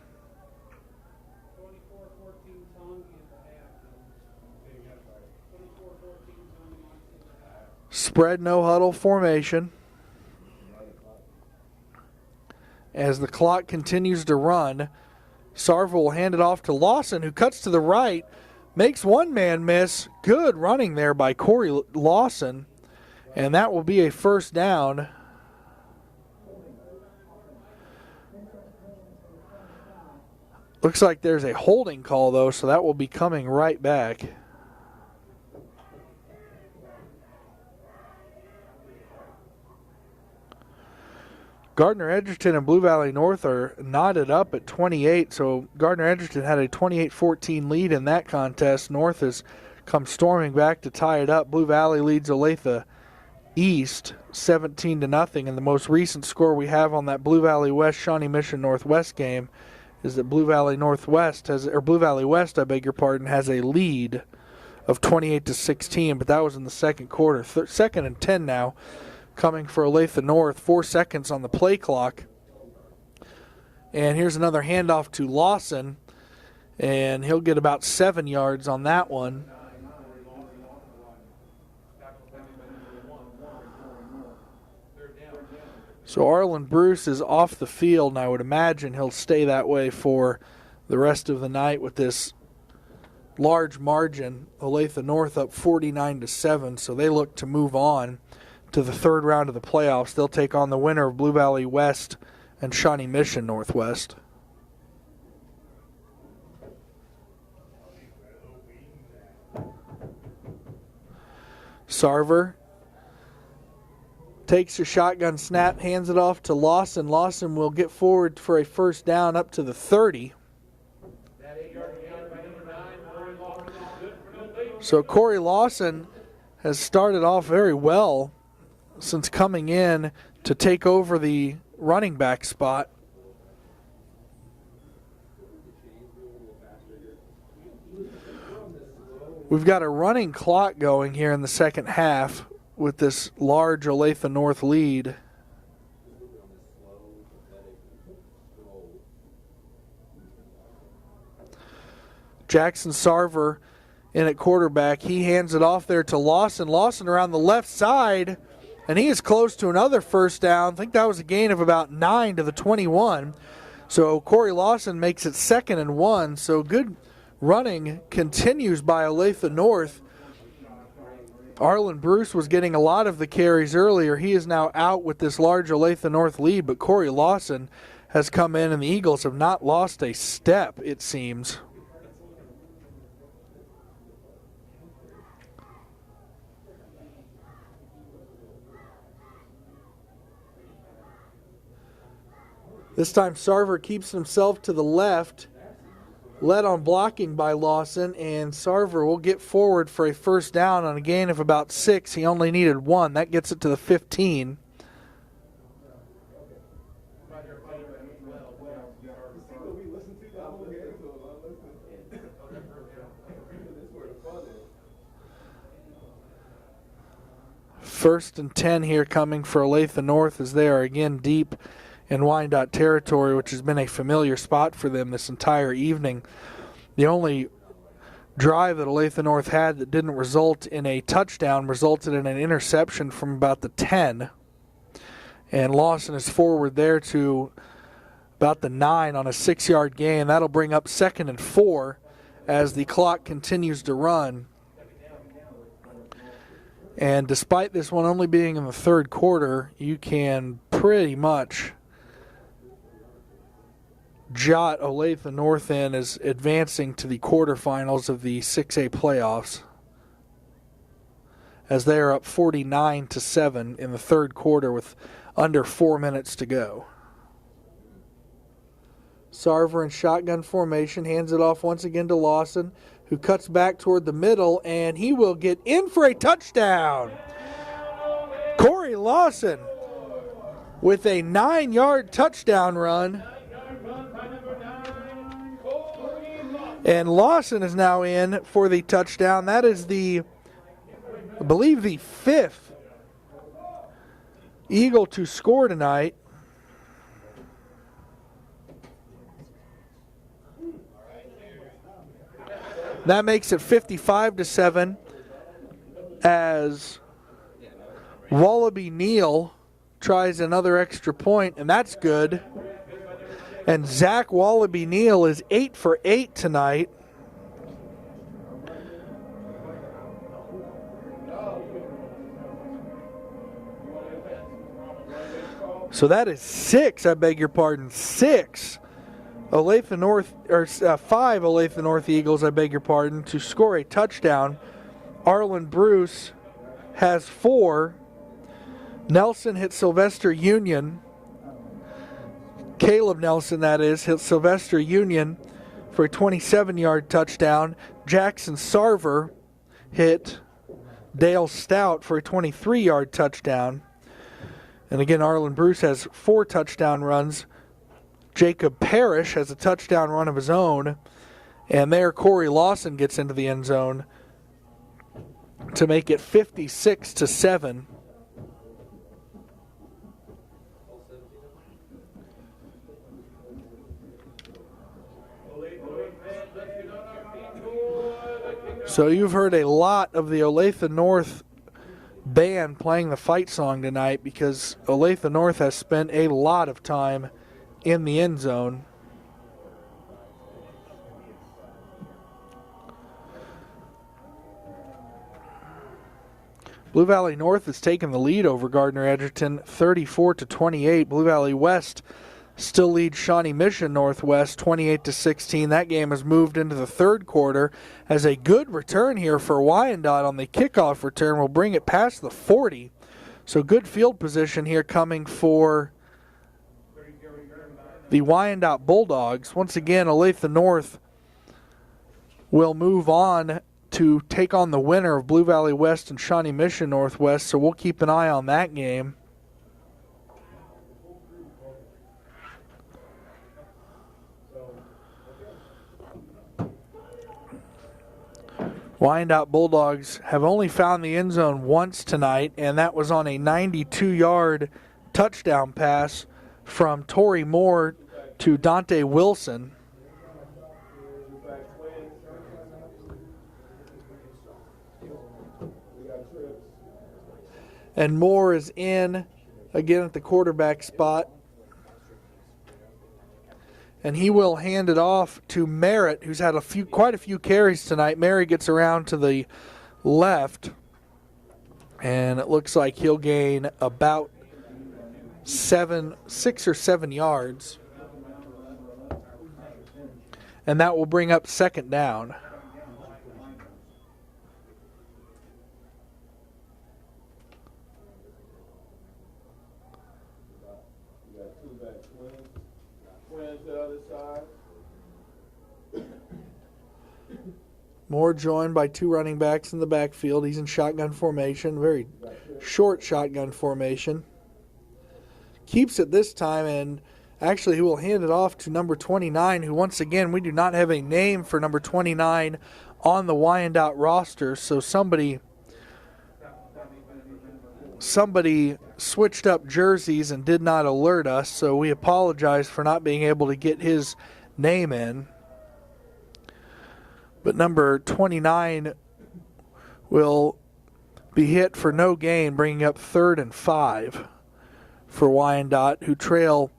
Spread no huddle formation as the clock continues to run. Sarver will hand it off to Lawson, who cuts to the right, makes one man miss. Good running there by Corey Lawson, and that will be a first down. Looks like there's a holding call, though, so that will be coming right back. Gardner Edgerton and Blue Valley North are knotted up at 28, so Gardner Edgerton had a 28-14 lead in that contest. North has come storming back to tie it up. Blue Valley leads Olathe East 17-0, and the most recent score we have on that Blue Valley West Shawnee Mission Northwest game is that Blue Valley West has a lead of 28-16, but that was in the second quarter. Second and 10 now, coming for Olathe North. 4 seconds on the play clock. And here's another handoff to Lawson, and he'll get about 7 yards on that one. So Arlen Bruce is off the field, and I would imagine he'll stay that way for the rest of the night with this large margin. Olathe North up 49-7, so they look to move on to the third round of the playoffs. They'll take on the winner of Blue Valley West and Shawnee Mission Northwest. Sarver takes a shotgun snap, hands it off to Lawson. Lawson will get forward for a first down up to the 30. So Corey Lawson has started off very well since coming in to take over the running back spot. We've got a running clock going here in the second half with this large Olathe North lead. Jackson Sarver in at quarterback. He hands it off there to Lawson. Lawson around the left side, and he is close to another first down. I think that was a gain of about 9 to the 21. So Corey Lawson makes it 2nd and 1. So good running continues by Olathe North. Arlen Bruce was getting a lot of the carries earlier. He is now out with this large Olathe North lead, but Corey Lawson has come in, and the Eagles have not lost a step, it seems. This time Sarver keeps himself to the left, led on blocking by Lawson, and Sarver will get forward for a first down on a gain of about 6. He only needed 1. That gets it to the 15. First and 10 here coming for Olathe North as they are again deep in Wyandotte territory, which has been a familiar spot for them this entire evening. The only drive that Olathe North had that didn't result in a touchdown resulted in an interception from about the 10. And Lawson is forward there to about the 9 on a 6-yard gain. That'll bring up 2nd and 4 as the clock continues to run. And despite this one only being in the third quarter, you can pretty much jot Olathe North in as advancing to the quarterfinals of the 6A playoffs, as they are up 49-7 in the third quarter with under 4 minutes to go. Sarver in shotgun formation hands it off once again to Lawson, who cuts back toward the middle, and he will get in for a touchdown. Corey Lawson with a 9-yard touchdown run. And Lawson is now in for the touchdown. That is I believe the 5th Eagle to score tonight. That makes it 55-7 as Wallaby Neal tries another extra point, and that's good. And Zach Wallaby Neal is 8 for 8 tonight. So that is 6 6 Olathe North, or 5 Olathe North Eagles, I beg your pardon, to score a touchdown. Arlen Bruce has 4. Nelson hit Sylvester Union. Caleb Nelson, that is, hit Sylvester Union for a 27-yard touchdown. Jackson Sarver hit Dale Stout for a 23-yard touchdown. And again, Arlen Bruce has 4 touchdown runs. Jacob Parrish has a touchdown run of his own. And there, Corey Lawson gets into the end zone to make it 56-7. So you've heard a lot of the Olathe North band playing the fight song tonight because Olathe North has spent a lot of time in the end zone. Blue Valley North has taken the lead over Gardner Edgerton 34-28. Blue Valley West still leads Shawnee Mission Northwest 28-16. That game has moved into the third quarter as a good return here for Wyandotte on the kickoff return will bring it past the 40. So good field position here coming for the Wyandotte Bulldogs. Once again, Olathe North will move on to take on the winner of Blue Valley West and Shawnee Mission Northwest, so we'll keep an eye on that game. Wyandotte Bulldogs have only found the end zone once tonight, and that was on a 92-yard touchdown pass from Torrey Moore to Dante Wilson. And Moore is in again at the quarterback spot. And he will hand it off to Merritt, who's had quite a few carries tonight. Merritt gets around to the left, and it looks like he'll gain about 6 or 7 yards. And that will bring up second down. Moore joined by 2 running backs in the backfield. He's in shotgun formation, very short shotgun formation. Keeps it this time, and actually he will hand it off to number 29, who once again, we do not have a name for number 29 on the Wyandotte roster, so somebody switched up jerseys and did not alert us, so we apologize for not being able to get his name in. But number 29 will be hit for no gain, bringing up 3rd and 5 for Wyandotte, who trail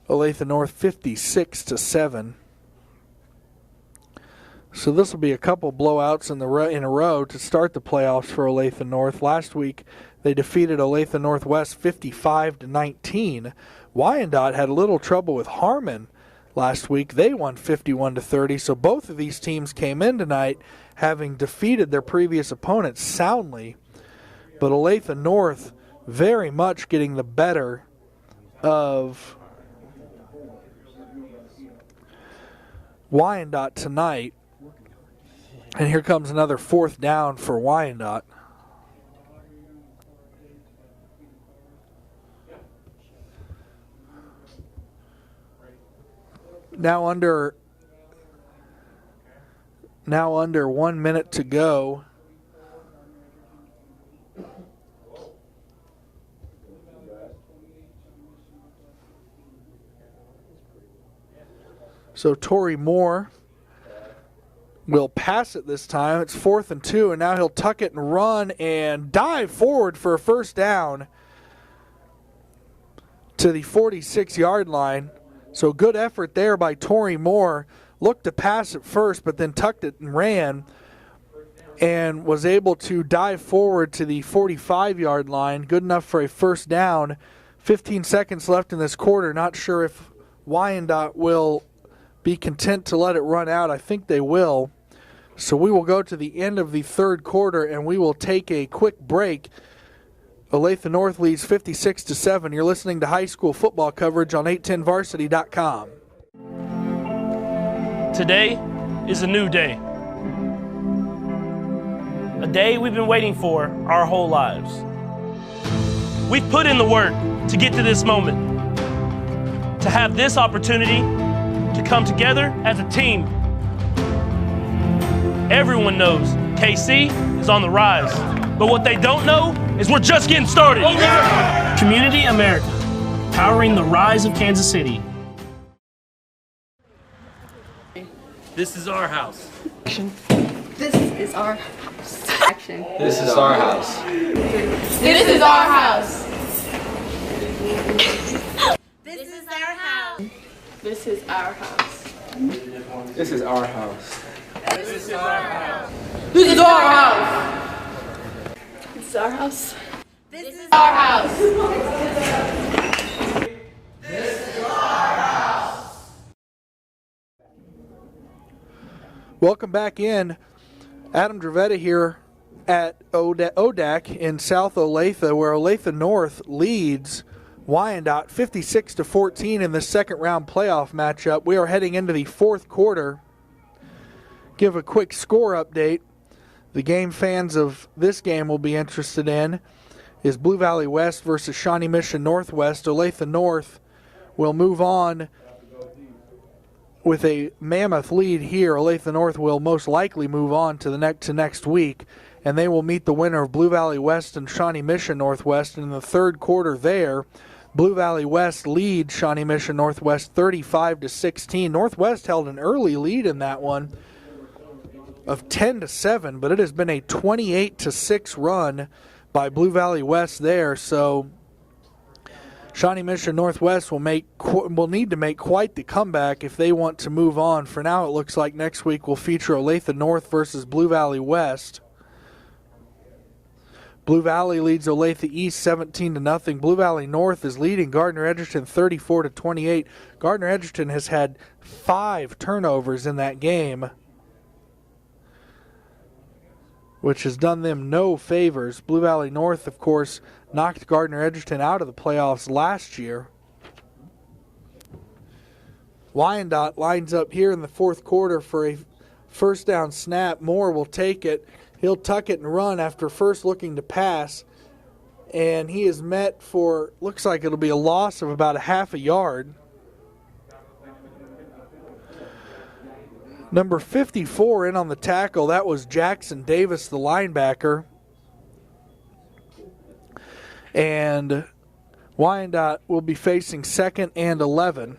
Olathe North 56-7. So this will be a couple blowouts in a row to start the playoffs for Olathe North. Last week they defeated Olathe Northwest 55-19. Wyandotte had a little trouble with Harmon last week. They won 51-30, so both of these teams came in tonight having defeated their previous opponents soundly. But Olathe North very much getting the better of Wyandotte tonight. And here comes another 4th down for Wyandotte. Now under 1 minute to go. So Torrey Moore will pass it this time. It's 4th and 2, and now he'll tuck it and run and dive forward for a first down to the 46-yard line. So good effort there by Torrey Moore. Looked to pass it first, but then tucked it and ran and was able to dive forward to the 45-yard line. Good enough for a first down. 15 seconds left in this quarter. Not sure if Wyandotte will be content to let it run out. I think they will. So we will go to the end of the third quarter, and we will take a quick break. Olathe North leads 56-7. You're listening to high school football coverage on 810varsity.com. Today is a new day. A day we've been waiting for our whole lives. We've put in the work to get to this moment, to have this opportunity to come together as a team. Everyone knows KC is on the rise, but what they don't know is we're just getting started. Community America, powering the rise of Kansas City. This is our house. This is our house. Action. This is our house. This is our house. This is our house. This is our house. This is our house. This is our house. This is our house. This is our house. This is Our house. Welcome back in. Adam Dravetta here at ODAC in South Olathe, where Olathe North leads Wyandotte 56-14 in the second round playoff matchup. We are heading into the fourth quarter. Give a quick score update. The game fans of this game will be interested in is Blue Valley West versus Shawnee Mission Northwest. Olathe North will move on with a mammoth lead here. Olathe North will most likely move on to the next week, and they will meet the winner of Blue Valley West and Shawnee Mission Northwest. And in the third quarter there, Blue Valley West leads Shawnee Mission Northwest 35-16. Northwest held an early lead in that one of 10-7, but it has been a 28-6 run by Blue Valley West there. So Shawnee Mission Northwest will need to make quite the comeback if they want to move on. For now, it looks like next week will feature Olathe North versus Blue Valley West. Blue Valley leads Olathe East 17-0. Blue Valley North is leading Gardner Edgerton 34-28. Gardner Edgerton has had 5 turnovers in that game, which has done them no favors. Blue Valley North, of course, knocked Gardner Edgerton out of the playoffs last year. Wyandotte lines up here in the fourth quarter for a first down snap. Moore will take it. He'll tuck it and run after first looking to pass. And he is met for, looks like it'll be a loss of about a half a yard. Number 54 in on the tackle. That was Jackson Davis, the linebacker. And Wyandotte will be facing 2nd and 11.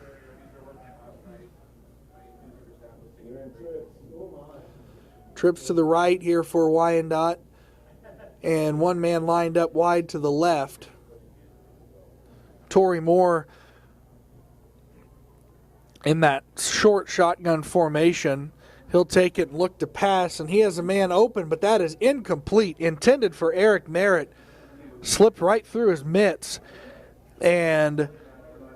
Trips to the right here for Wyandotte. And one man lined up wide to the left. Torrey Moore in that short shotgun formation. He'll take it and look to pass, and he has a man open, but that is incomplete. Intended for Eric Merritt. Slipped right through his mitts, and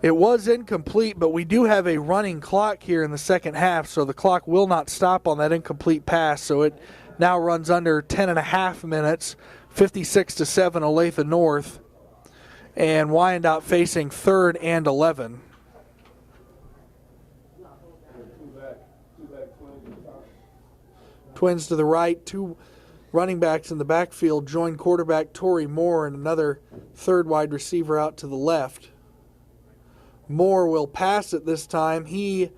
it was incomplete, but we do have a running clock here in the second half, so the clock will not stop on that incomplete pass, so it now runs under 10.5 minutes, 56-7 Olathe North, and Wyandotte facing 3rd and 11. Twins to the right, 2 running backs in the backfield join quarterback Torrey Moore and another third wide receiver out to the left. Moore will pass it this time. He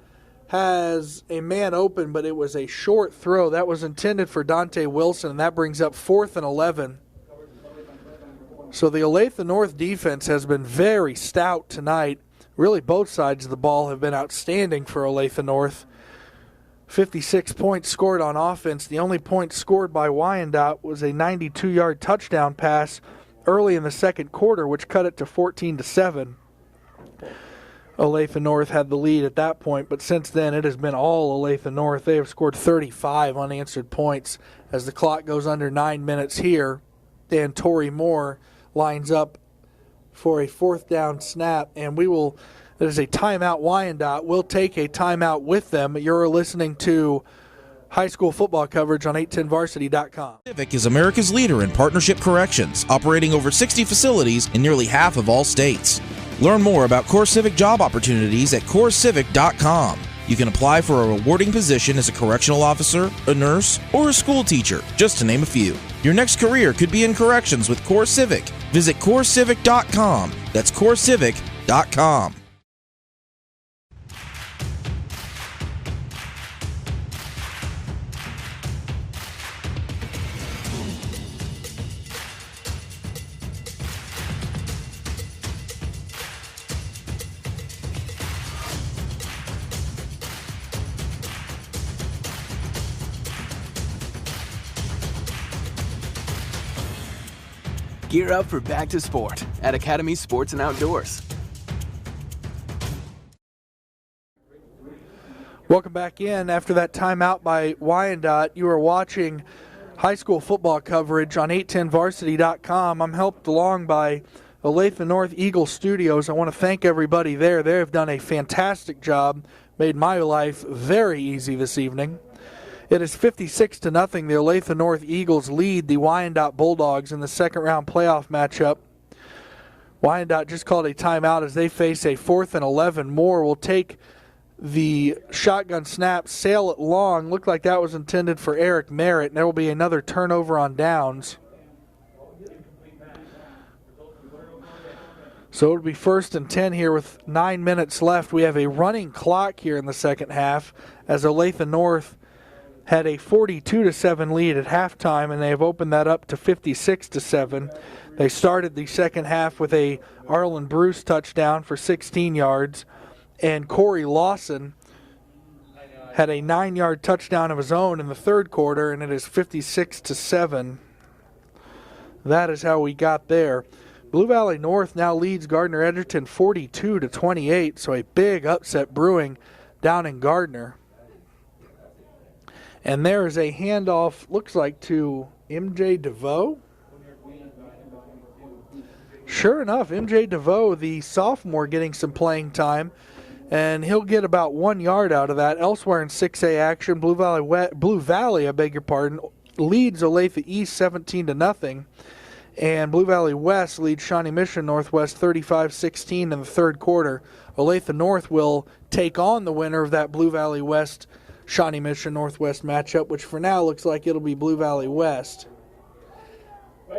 has a man open, but it was a short throw. That was intended for Dante Wilson, and that brings up 4th and 11. So the Olathe North defense has been very stout tonight. Really, both sides of the ball have been outstanding for Olathe North. 56 points scored on offense. The only point scored by Wyandotte was a 92-yard touchdown pass early in the second quarter, which cut it to 14-7. Olathe North had the lead at that point, but since then it has been all Olathe North. They have scored 35 unanswered points as the clock goes under 9 minutes here. And Torrey Moore lines up for a 4th down snap, and we will That is a timeout. Wyandotte will take a timeout with them. You're listening to high school football coverage on 810varsity.com. Civic is America's leader in partnership corrections, operating over 60 facilities in nearly half of all states. Learn more about CoreCivic job opportunities at corecivic.com. You can apply for a rewarding position as a correctional officer, a nurse, or a school teacher, just to name a few. Your next career could be in corrections with CoreCivic. Visit corecivic.com. That's corecivic.com. Gear up for back to sport at Academy Sports and Outdoors. Welcome back in after that timeout by Wyandotte. You are watching high school football coverage on 810varsity.com. I'm helped along by Olathe North Eagle Studios. I want to thank everybody there. They have done a fantastic job, made my life very easy this evening. It is 56-0. The Olathe North Eagles lead the Wyandotte Bulldogs in the second round playoff matchup. Wyandotte just called a timeout as they face a 4th and 11. Moore will take the shotgun snap, sail it long. Looked like that was intended for Eric Merritt, and there will be another turnover on downs. So it'll be 1st and 10 here with 9 minutes left. We have a running clock here in the second half as Olathe North had a 42-7 lead at halftime, and they have opened that up to 56-7. They started the second half with a Arlen Bruce touchdown for 16 yards, and Corey Lawson had a 9-yard touchdown of his own in the third quarter, and it is 56-7. That is how we got there. Blue Valley North now leads Gardner Edgerton 42-28, so a big upset brewing down in Gardner. And there is a handoff, looks like, to M.J. DeVoe. Sure enough, M.J. DeVoe, the sophomore, getting some playing time, and he'll get about 1 yard out of that. Elsewhere in 6A action, Blue Valley, leads Olathe East 17-0, and Blue Valley West leads Shawnee Mission Northwest 35-16 in the third quarter. Olathe North will take on the winner of that Blue Valley West Shawnee Mission Northwest matchup, which for now looks like it'll be Blue Valley West.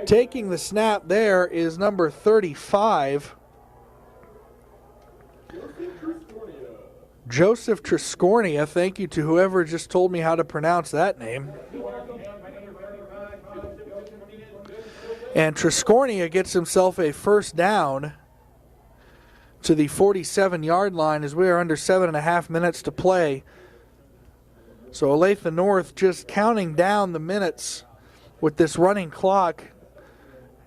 Taking the snap there is number 35, Joseph Triscornia. Thank you to whoever just told me how to pronounce that name. And Triscornia gets himself a first down to the 47-yard line as we are under 7.5 minutes to play. So Olathe North just counting down the minutes with this running clock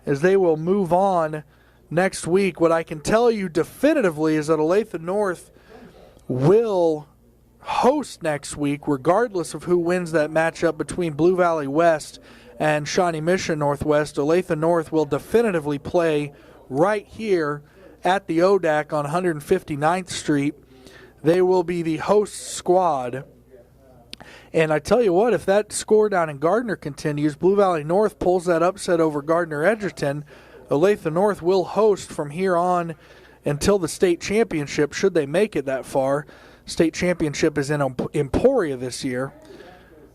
as they will move on next week. What I can tell you definitively is that Olathe North will host next week, regardless of who wins that matchup between Blue Valley West and Shawnee Mission Northwest. Olathe North will definitively play right here at the ODAC on 159th Street. They will be the host squad. And I tell you what, if that score down in Gardner continues, Blue Valley North pulls that upset over Gardner Edgerton, Olathe North will host from here on until the state championship, should they make it that far. State championship is in Emporia this year.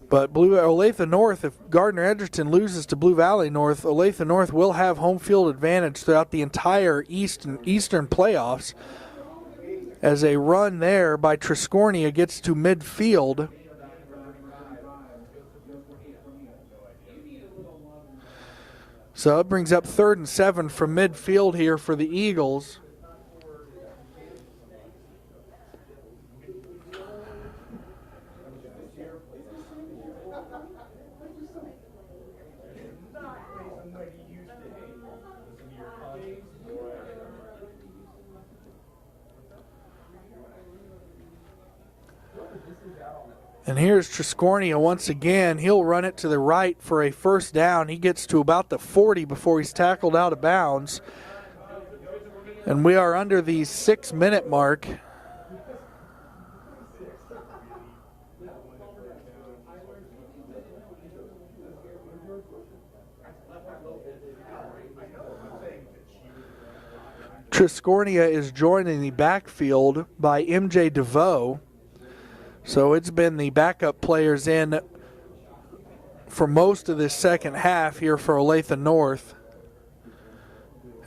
But Olathe North, if Gardner Edgerton loses to Blue Valley North, Olathe North will have home field advantage throughout the entire Eastern playoffs, as a run there by Triscornia gets to midfield. So it brings up 3rd and 7 from midfield here for the Eagles. And here's Triscornia once again. He'll run it to the right for a first down. He gets to about the 40 before he's tackled out of bounds. And we are under the 6-minute mark. Triscornia is joined in the backfield by MJ DeVoe. So it's been the backup players in for most of this second half here for Olathe North.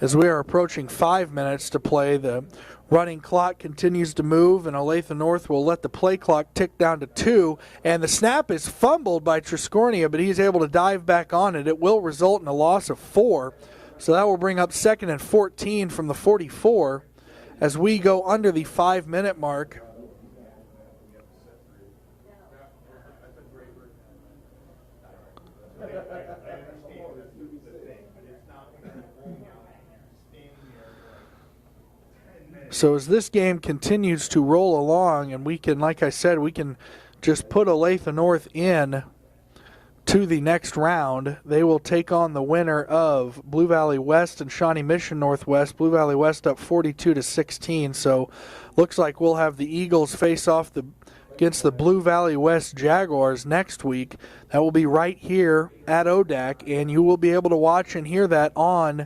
As we are approaching 5 minutes to play, the running clock continues to move, and Olathe North will let the play clock tick down to 2. And the snap is fumbled by Triscornia, but he's able to dive back on it. It will result in a loss of 4. So that will bring up 2nd and 14 from the 44 as we go under the 5-minute mark. So as this game continues to roll along, and we can, like I said, we can just put Olathe North in to the next round. They will take on the winner of Blue Valley West and Shawnee Mission Northwest. Blue Valley West up 42-16. So looks like we'll have the Eagles face off against the Blue Valley West Jaguars next week. That will be right here at ODAC, and you will be able to watch and hear that on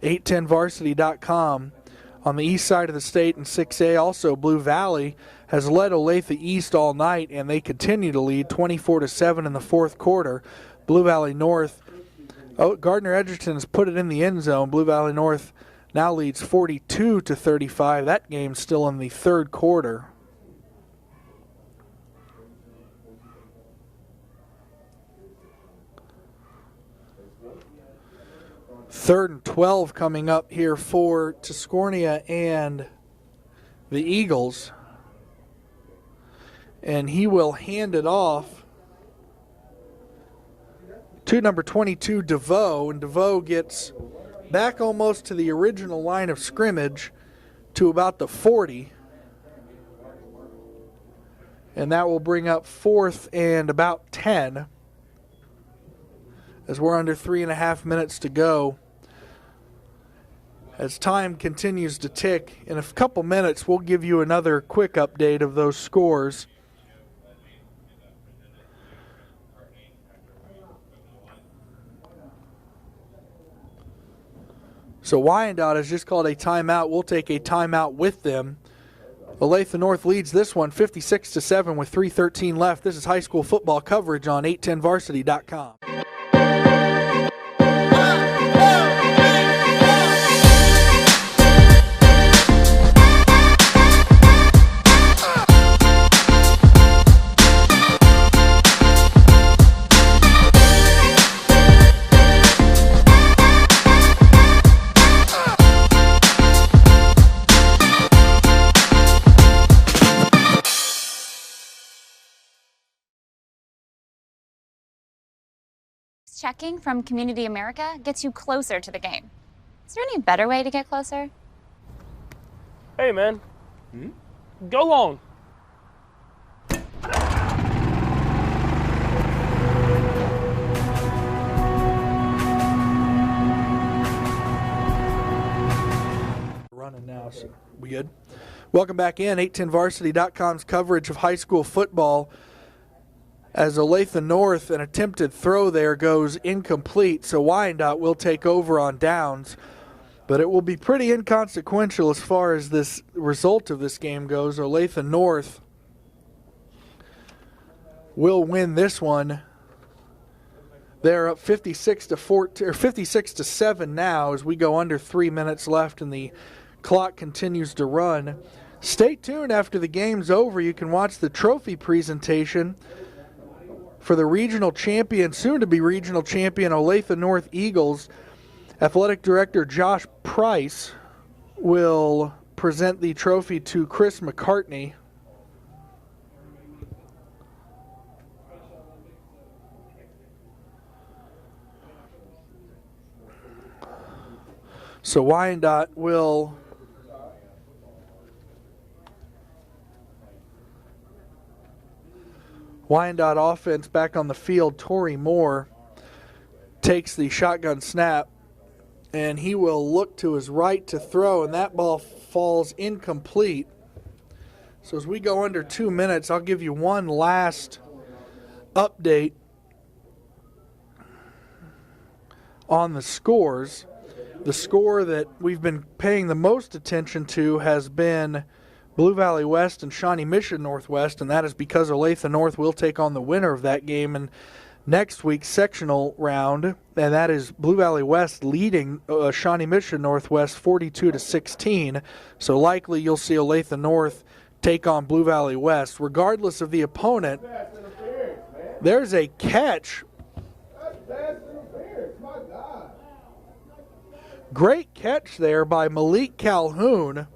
810varsity.com. On the east side of the state in 6A, also Blue Valley has led Olathe East all night, and they continue to lead 24-7 in the fourth quarter. Blue Valley North, Gardner Edgerton has put it in the end zone. Blue Valley North now leads 42-35. That game's still in the third quarter. Third and 12 coming up here for Triscornia and the Eagles. And he will hand it off to number 22, DeVoe. And DeVoe gets back almost to the original line of scrimmage to about the 40. And that will bring up 4th and about 10 as we're under 3.5 minutes to go. As time continues to tick, in a couple minutes we'll give you another quick update of those scores. So Wyandotte has just called a timeout. We'll take a timeout with them. Olathe North leads this one 56-7 with 3:13 left. This is high school football coverage on 810varsity.com. Checking from Community America gets you closer to the game. Is there any better way to get closer? Hey, man. Go long. Running now, so we good? Welcome back in. 810varsity.com's coverage of high school football. As Olathe North, an attempted throw there goes incomplete, so Wyandotte will take over on downs. But it will be pretty inconsequential as far as this result of this game goes. Olathe North will win this one. They're up 56-7 now as we go under 3 minutes left and the clock continues to run. Stay tuned after the game's over. You can watch the trophy presentation for the regional champion, soon-to-be regional champion, Olathe North Eagles. Athletic Director Josh Price will present the trophy to Chris McCartney. So Wyandotte will Wyandotte offense back on the field. Torrey Moore takes the shotgun snap And he will look to his right to throw, and that ball falls incomplete. So as we go under 2 minutes, I'll give you one last update on the scores. The score that we've been paying the most attention to has been Blue Valley West and Shawnee Mission Northwest, and that is because Olathe North will take on the winner of that game in next week's sectional round, and that is Blue Valley West leading Shawnee Mission Northwest 42-16. So likely you'll see Olathe North take on Blue Valley West. Regardless of the opponent, there's a catch. Great catch there by Malik Calhoun.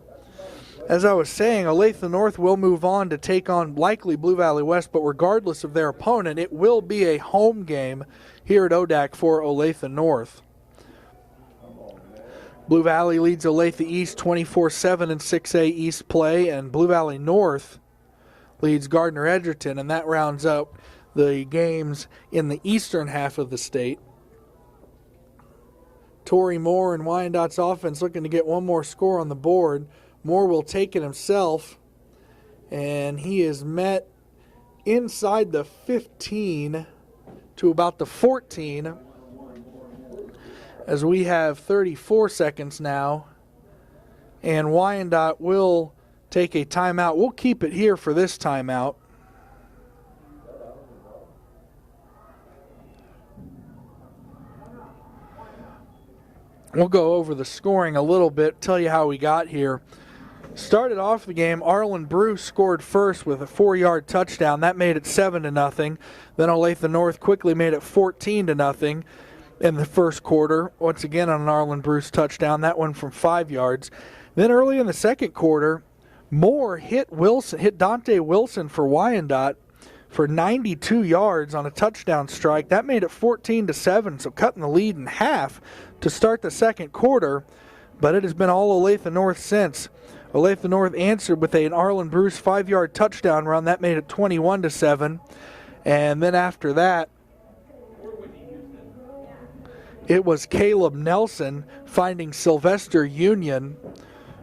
As I was saying, Olathe North will move on to take on likely Blue Valley West, but regardless of their opponent, it will be a home game here at ODAC for Olathe North. Blue Valley leads Olathe East 24-7 in 6A East play, and Blue Valley North leads Gardner Edgerton, and that rounds up the games in the eastern half of the state. Torrey Moore and Wyandottes offense looking to get one more score on the board. Moore will take it himself, and he is met inside the 15 to about the 14 as we have 34 seconds now, and Wyandotte will take a timeout. We'll keep it here for this timeout. We'll go over the scoring a little bit, tell you how we got here. Started off the game, Arlen Bruce scored first with a 4-yard touchdown. That made it 7-0. Then Olathe North quickly made it 14-0 in the first quarter. Once again on an Arlen Bruce touchdown. That one from 5 yards. Then early in the second quarter, Moore hit Dante Wilson for Wyandotte for 92 yards on a touchdown strike. That made it 14-7, so cutting the lead in half to start the second quarter, but it has been all Olathe North since. Olathe North answered with an Arlen Bruce 5-yard touchdown run. That made it 21-7, and then after that, it was Caleb Nelson finding Sylvester Union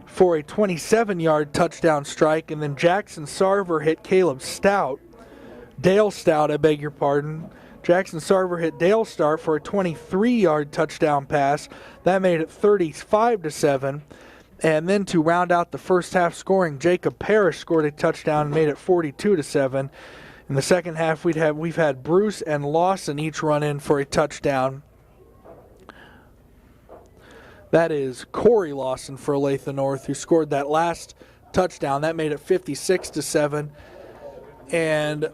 for a 27-yard touchdown strike, and then Jackson Sarver hit Dale Stout, I beg your pardon. Jackson Sarver hit Dale Stout for a 23-yard touchdown pass. That made it 35-7. And then to round out the first half scoring, Jacob Parrish scored a touchdown and made it 42-7. In the second half, we've had Bruce and Lawson each run in for a touchdown. That is Corey Lawson for Olathe North, who scored that last touchdown. That made it 56-7. And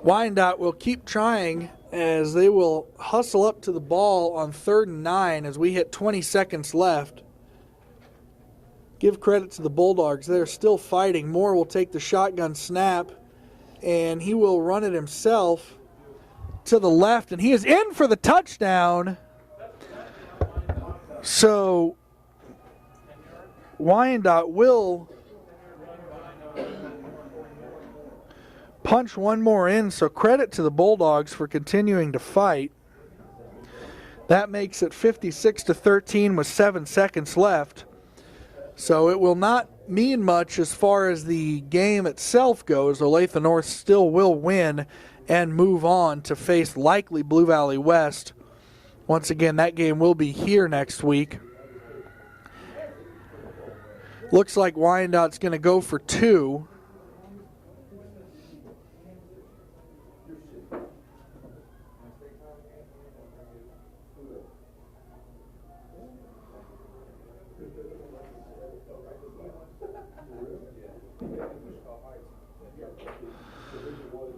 Wyandotte will keep trying as they will hustle up to the ball on 3rd and 9 as we hit 20 seconds left. Give credit to the Bulldogs. They're still fighting. Moore will take the shotgun snap, and he will run it himself to the left, and he is in for the touchdown. So Wyandotte will punch one more in, so credit to the Bulldogs for continuing to fight. That makes it 56-13 with 7 seconds left. So it will not mean much as far as the game itself goes. Olathe North still will win and move on to face likely Blue Valley West. Once again, that game will be here next week. Looks like Wyandotte's going to go for 2.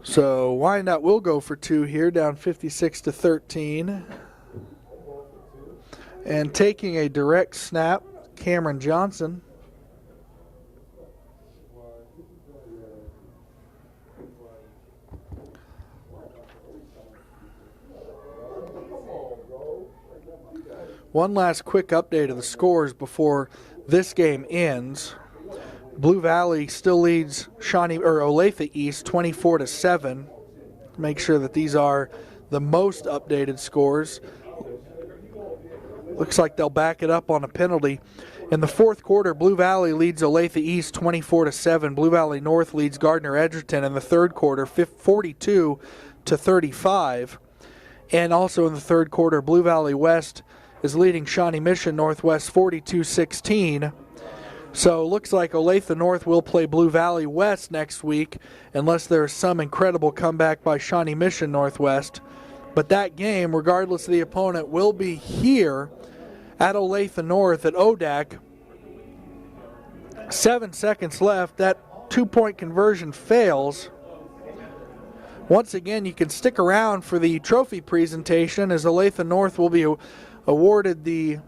So Wyandotte will go for 2 here, down 56-13. And taking a direct snap, Cameron Johnson. One last quick update of the scores before this game ends. Blue Valley still leads Olathe East 24-7. Make sure that these are the most updated scores. Looks like they'll back it up on a penalty. In the fourth quarter, Blue Valley leads Olathe East 24-7. Blue Valley North leads Gardner Edgerton in the third quarter 42-35. And also in the third quarter, Blue Valley West is leading Shawnee Mission Northwest 42-16. So it looks like Olathe North will play Blue Valley West next week unless there's some incredible comeback by Shawnee Mission Northwest. But that game, regardless of the opponent, will be here at Olathe North at ODAC. 7 seconds left. That two-point conversion fails. Once again, you can stick around for the trophy presentation as Olathe North will be awarded the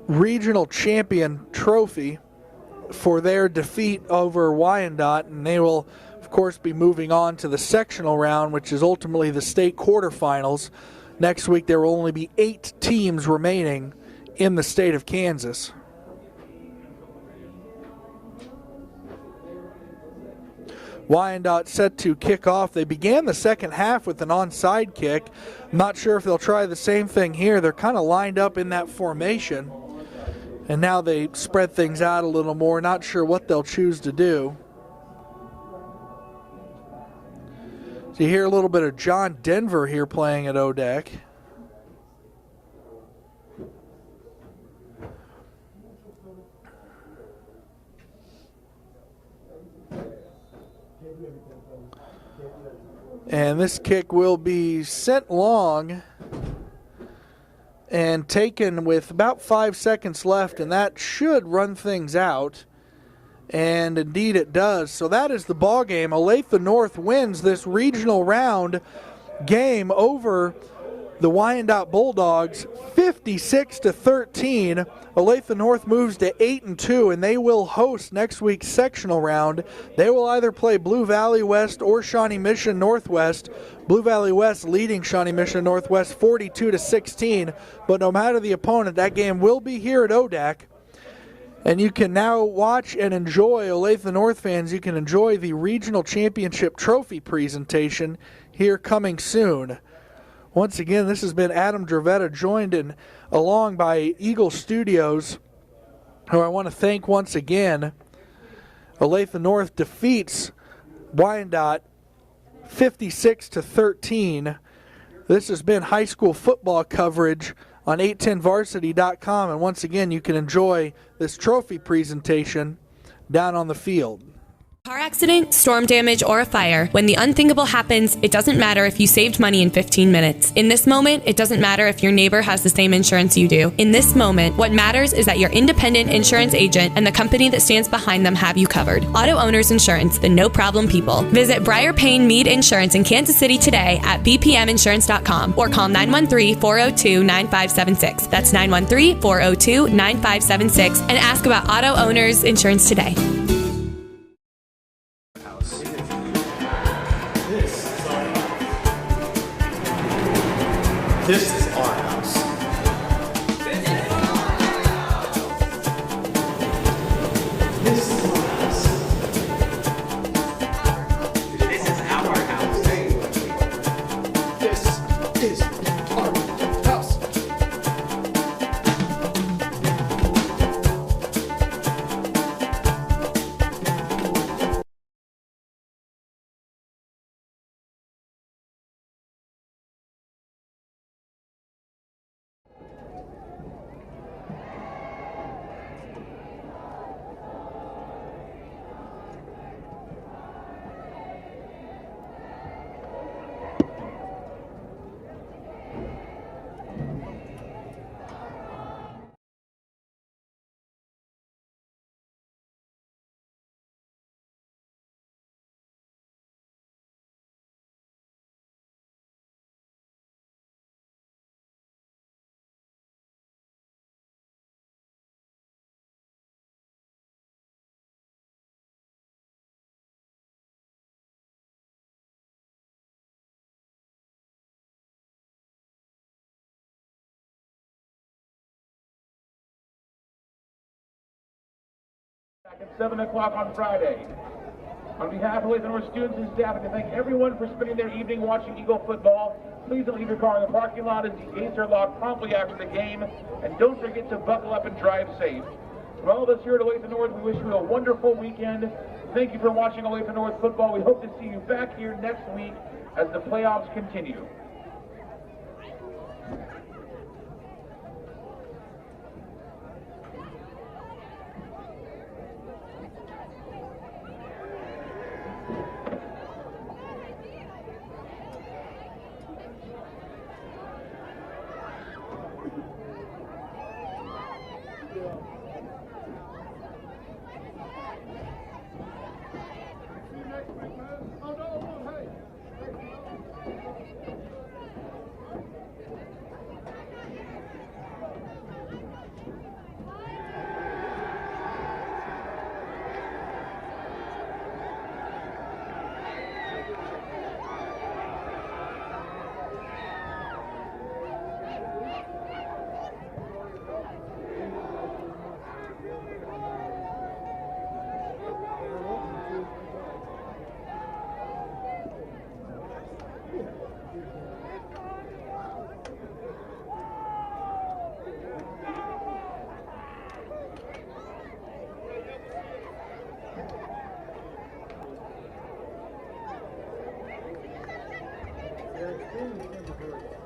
regional champion trophy for their defeat over Wyandotte, and they will, of course, be moving on to the sectional round, which is ultimately the state quarterfinals. Next week, there will only be 8 teams remaining in the state of Kansas. Wyandotte set to kick off. They began the second half with an onside kick. I'm not sure if they'll try the same thing here. They're kind of lined up in that formation, and now they spread things out a little more. Not sure what they'll choose to do. So you hear a little bit of John Denver here playing at ODAC. And this kick will be sent long and taken with about 5 seconds left, and that should run things out. And indeed it does. So that is the ball game. Olathe North wins this regional round game over the Wyandotte Bulldogs 56-13. Olathe North moves to 8-2, and they will host next week's sectional round. They will either play Blue Valley West or Shawnee Mission Northwest. Blue Valley West leading Shawnee Mission Northwest 42-16. But no matter the opponent, that game will be here at ODAC. And you can now watch and enjoy, Olathe North fans, you can enjoy the regional championship trophy presentation here coming soon. Once again, this has been Adam Dravetta, joined along by Eagle Studios, who I want to thank once again. Olathe North defeats Wyandotte 56-13. This has been high school football coverage on 810varsity.com, and once again, you can enjoy this trophy presentation down on the field. Car accident, storm damage, or a fire. When the unthinkable happens, it doesn't matter if you saved money in 15 minutes. In this moment, it doesn't matter if your neighbor has the same insurance you do. In this moment, what matters is that your independent insurance agent and the company that stands behind them have you covered. Auto Owners Insurance, the no-problem people. Visit Briar Payne Mead Insurance in Kansas City today at bpminsurance.com or call 913-402-9576. That's 913-402-9576 and ask about Auto Owners Insurance today. This is our house. This is our house. This is our house. This is our house. At 7 o'clock on Friday. On behalf of Olathe North students and staff, I'd like to thank everyone for spending their evening watching Eagle football. Please don't leave your car in the parking lot as the gates are locked promptly after the game. And don't forget to buckle up and drive safe. From all of us here at Olathe North, we wish you a wonderful weekend. Thank you for watching Olathe North football. We hope to see you back here next week as the playoffs continue. They're extremely sympathetic.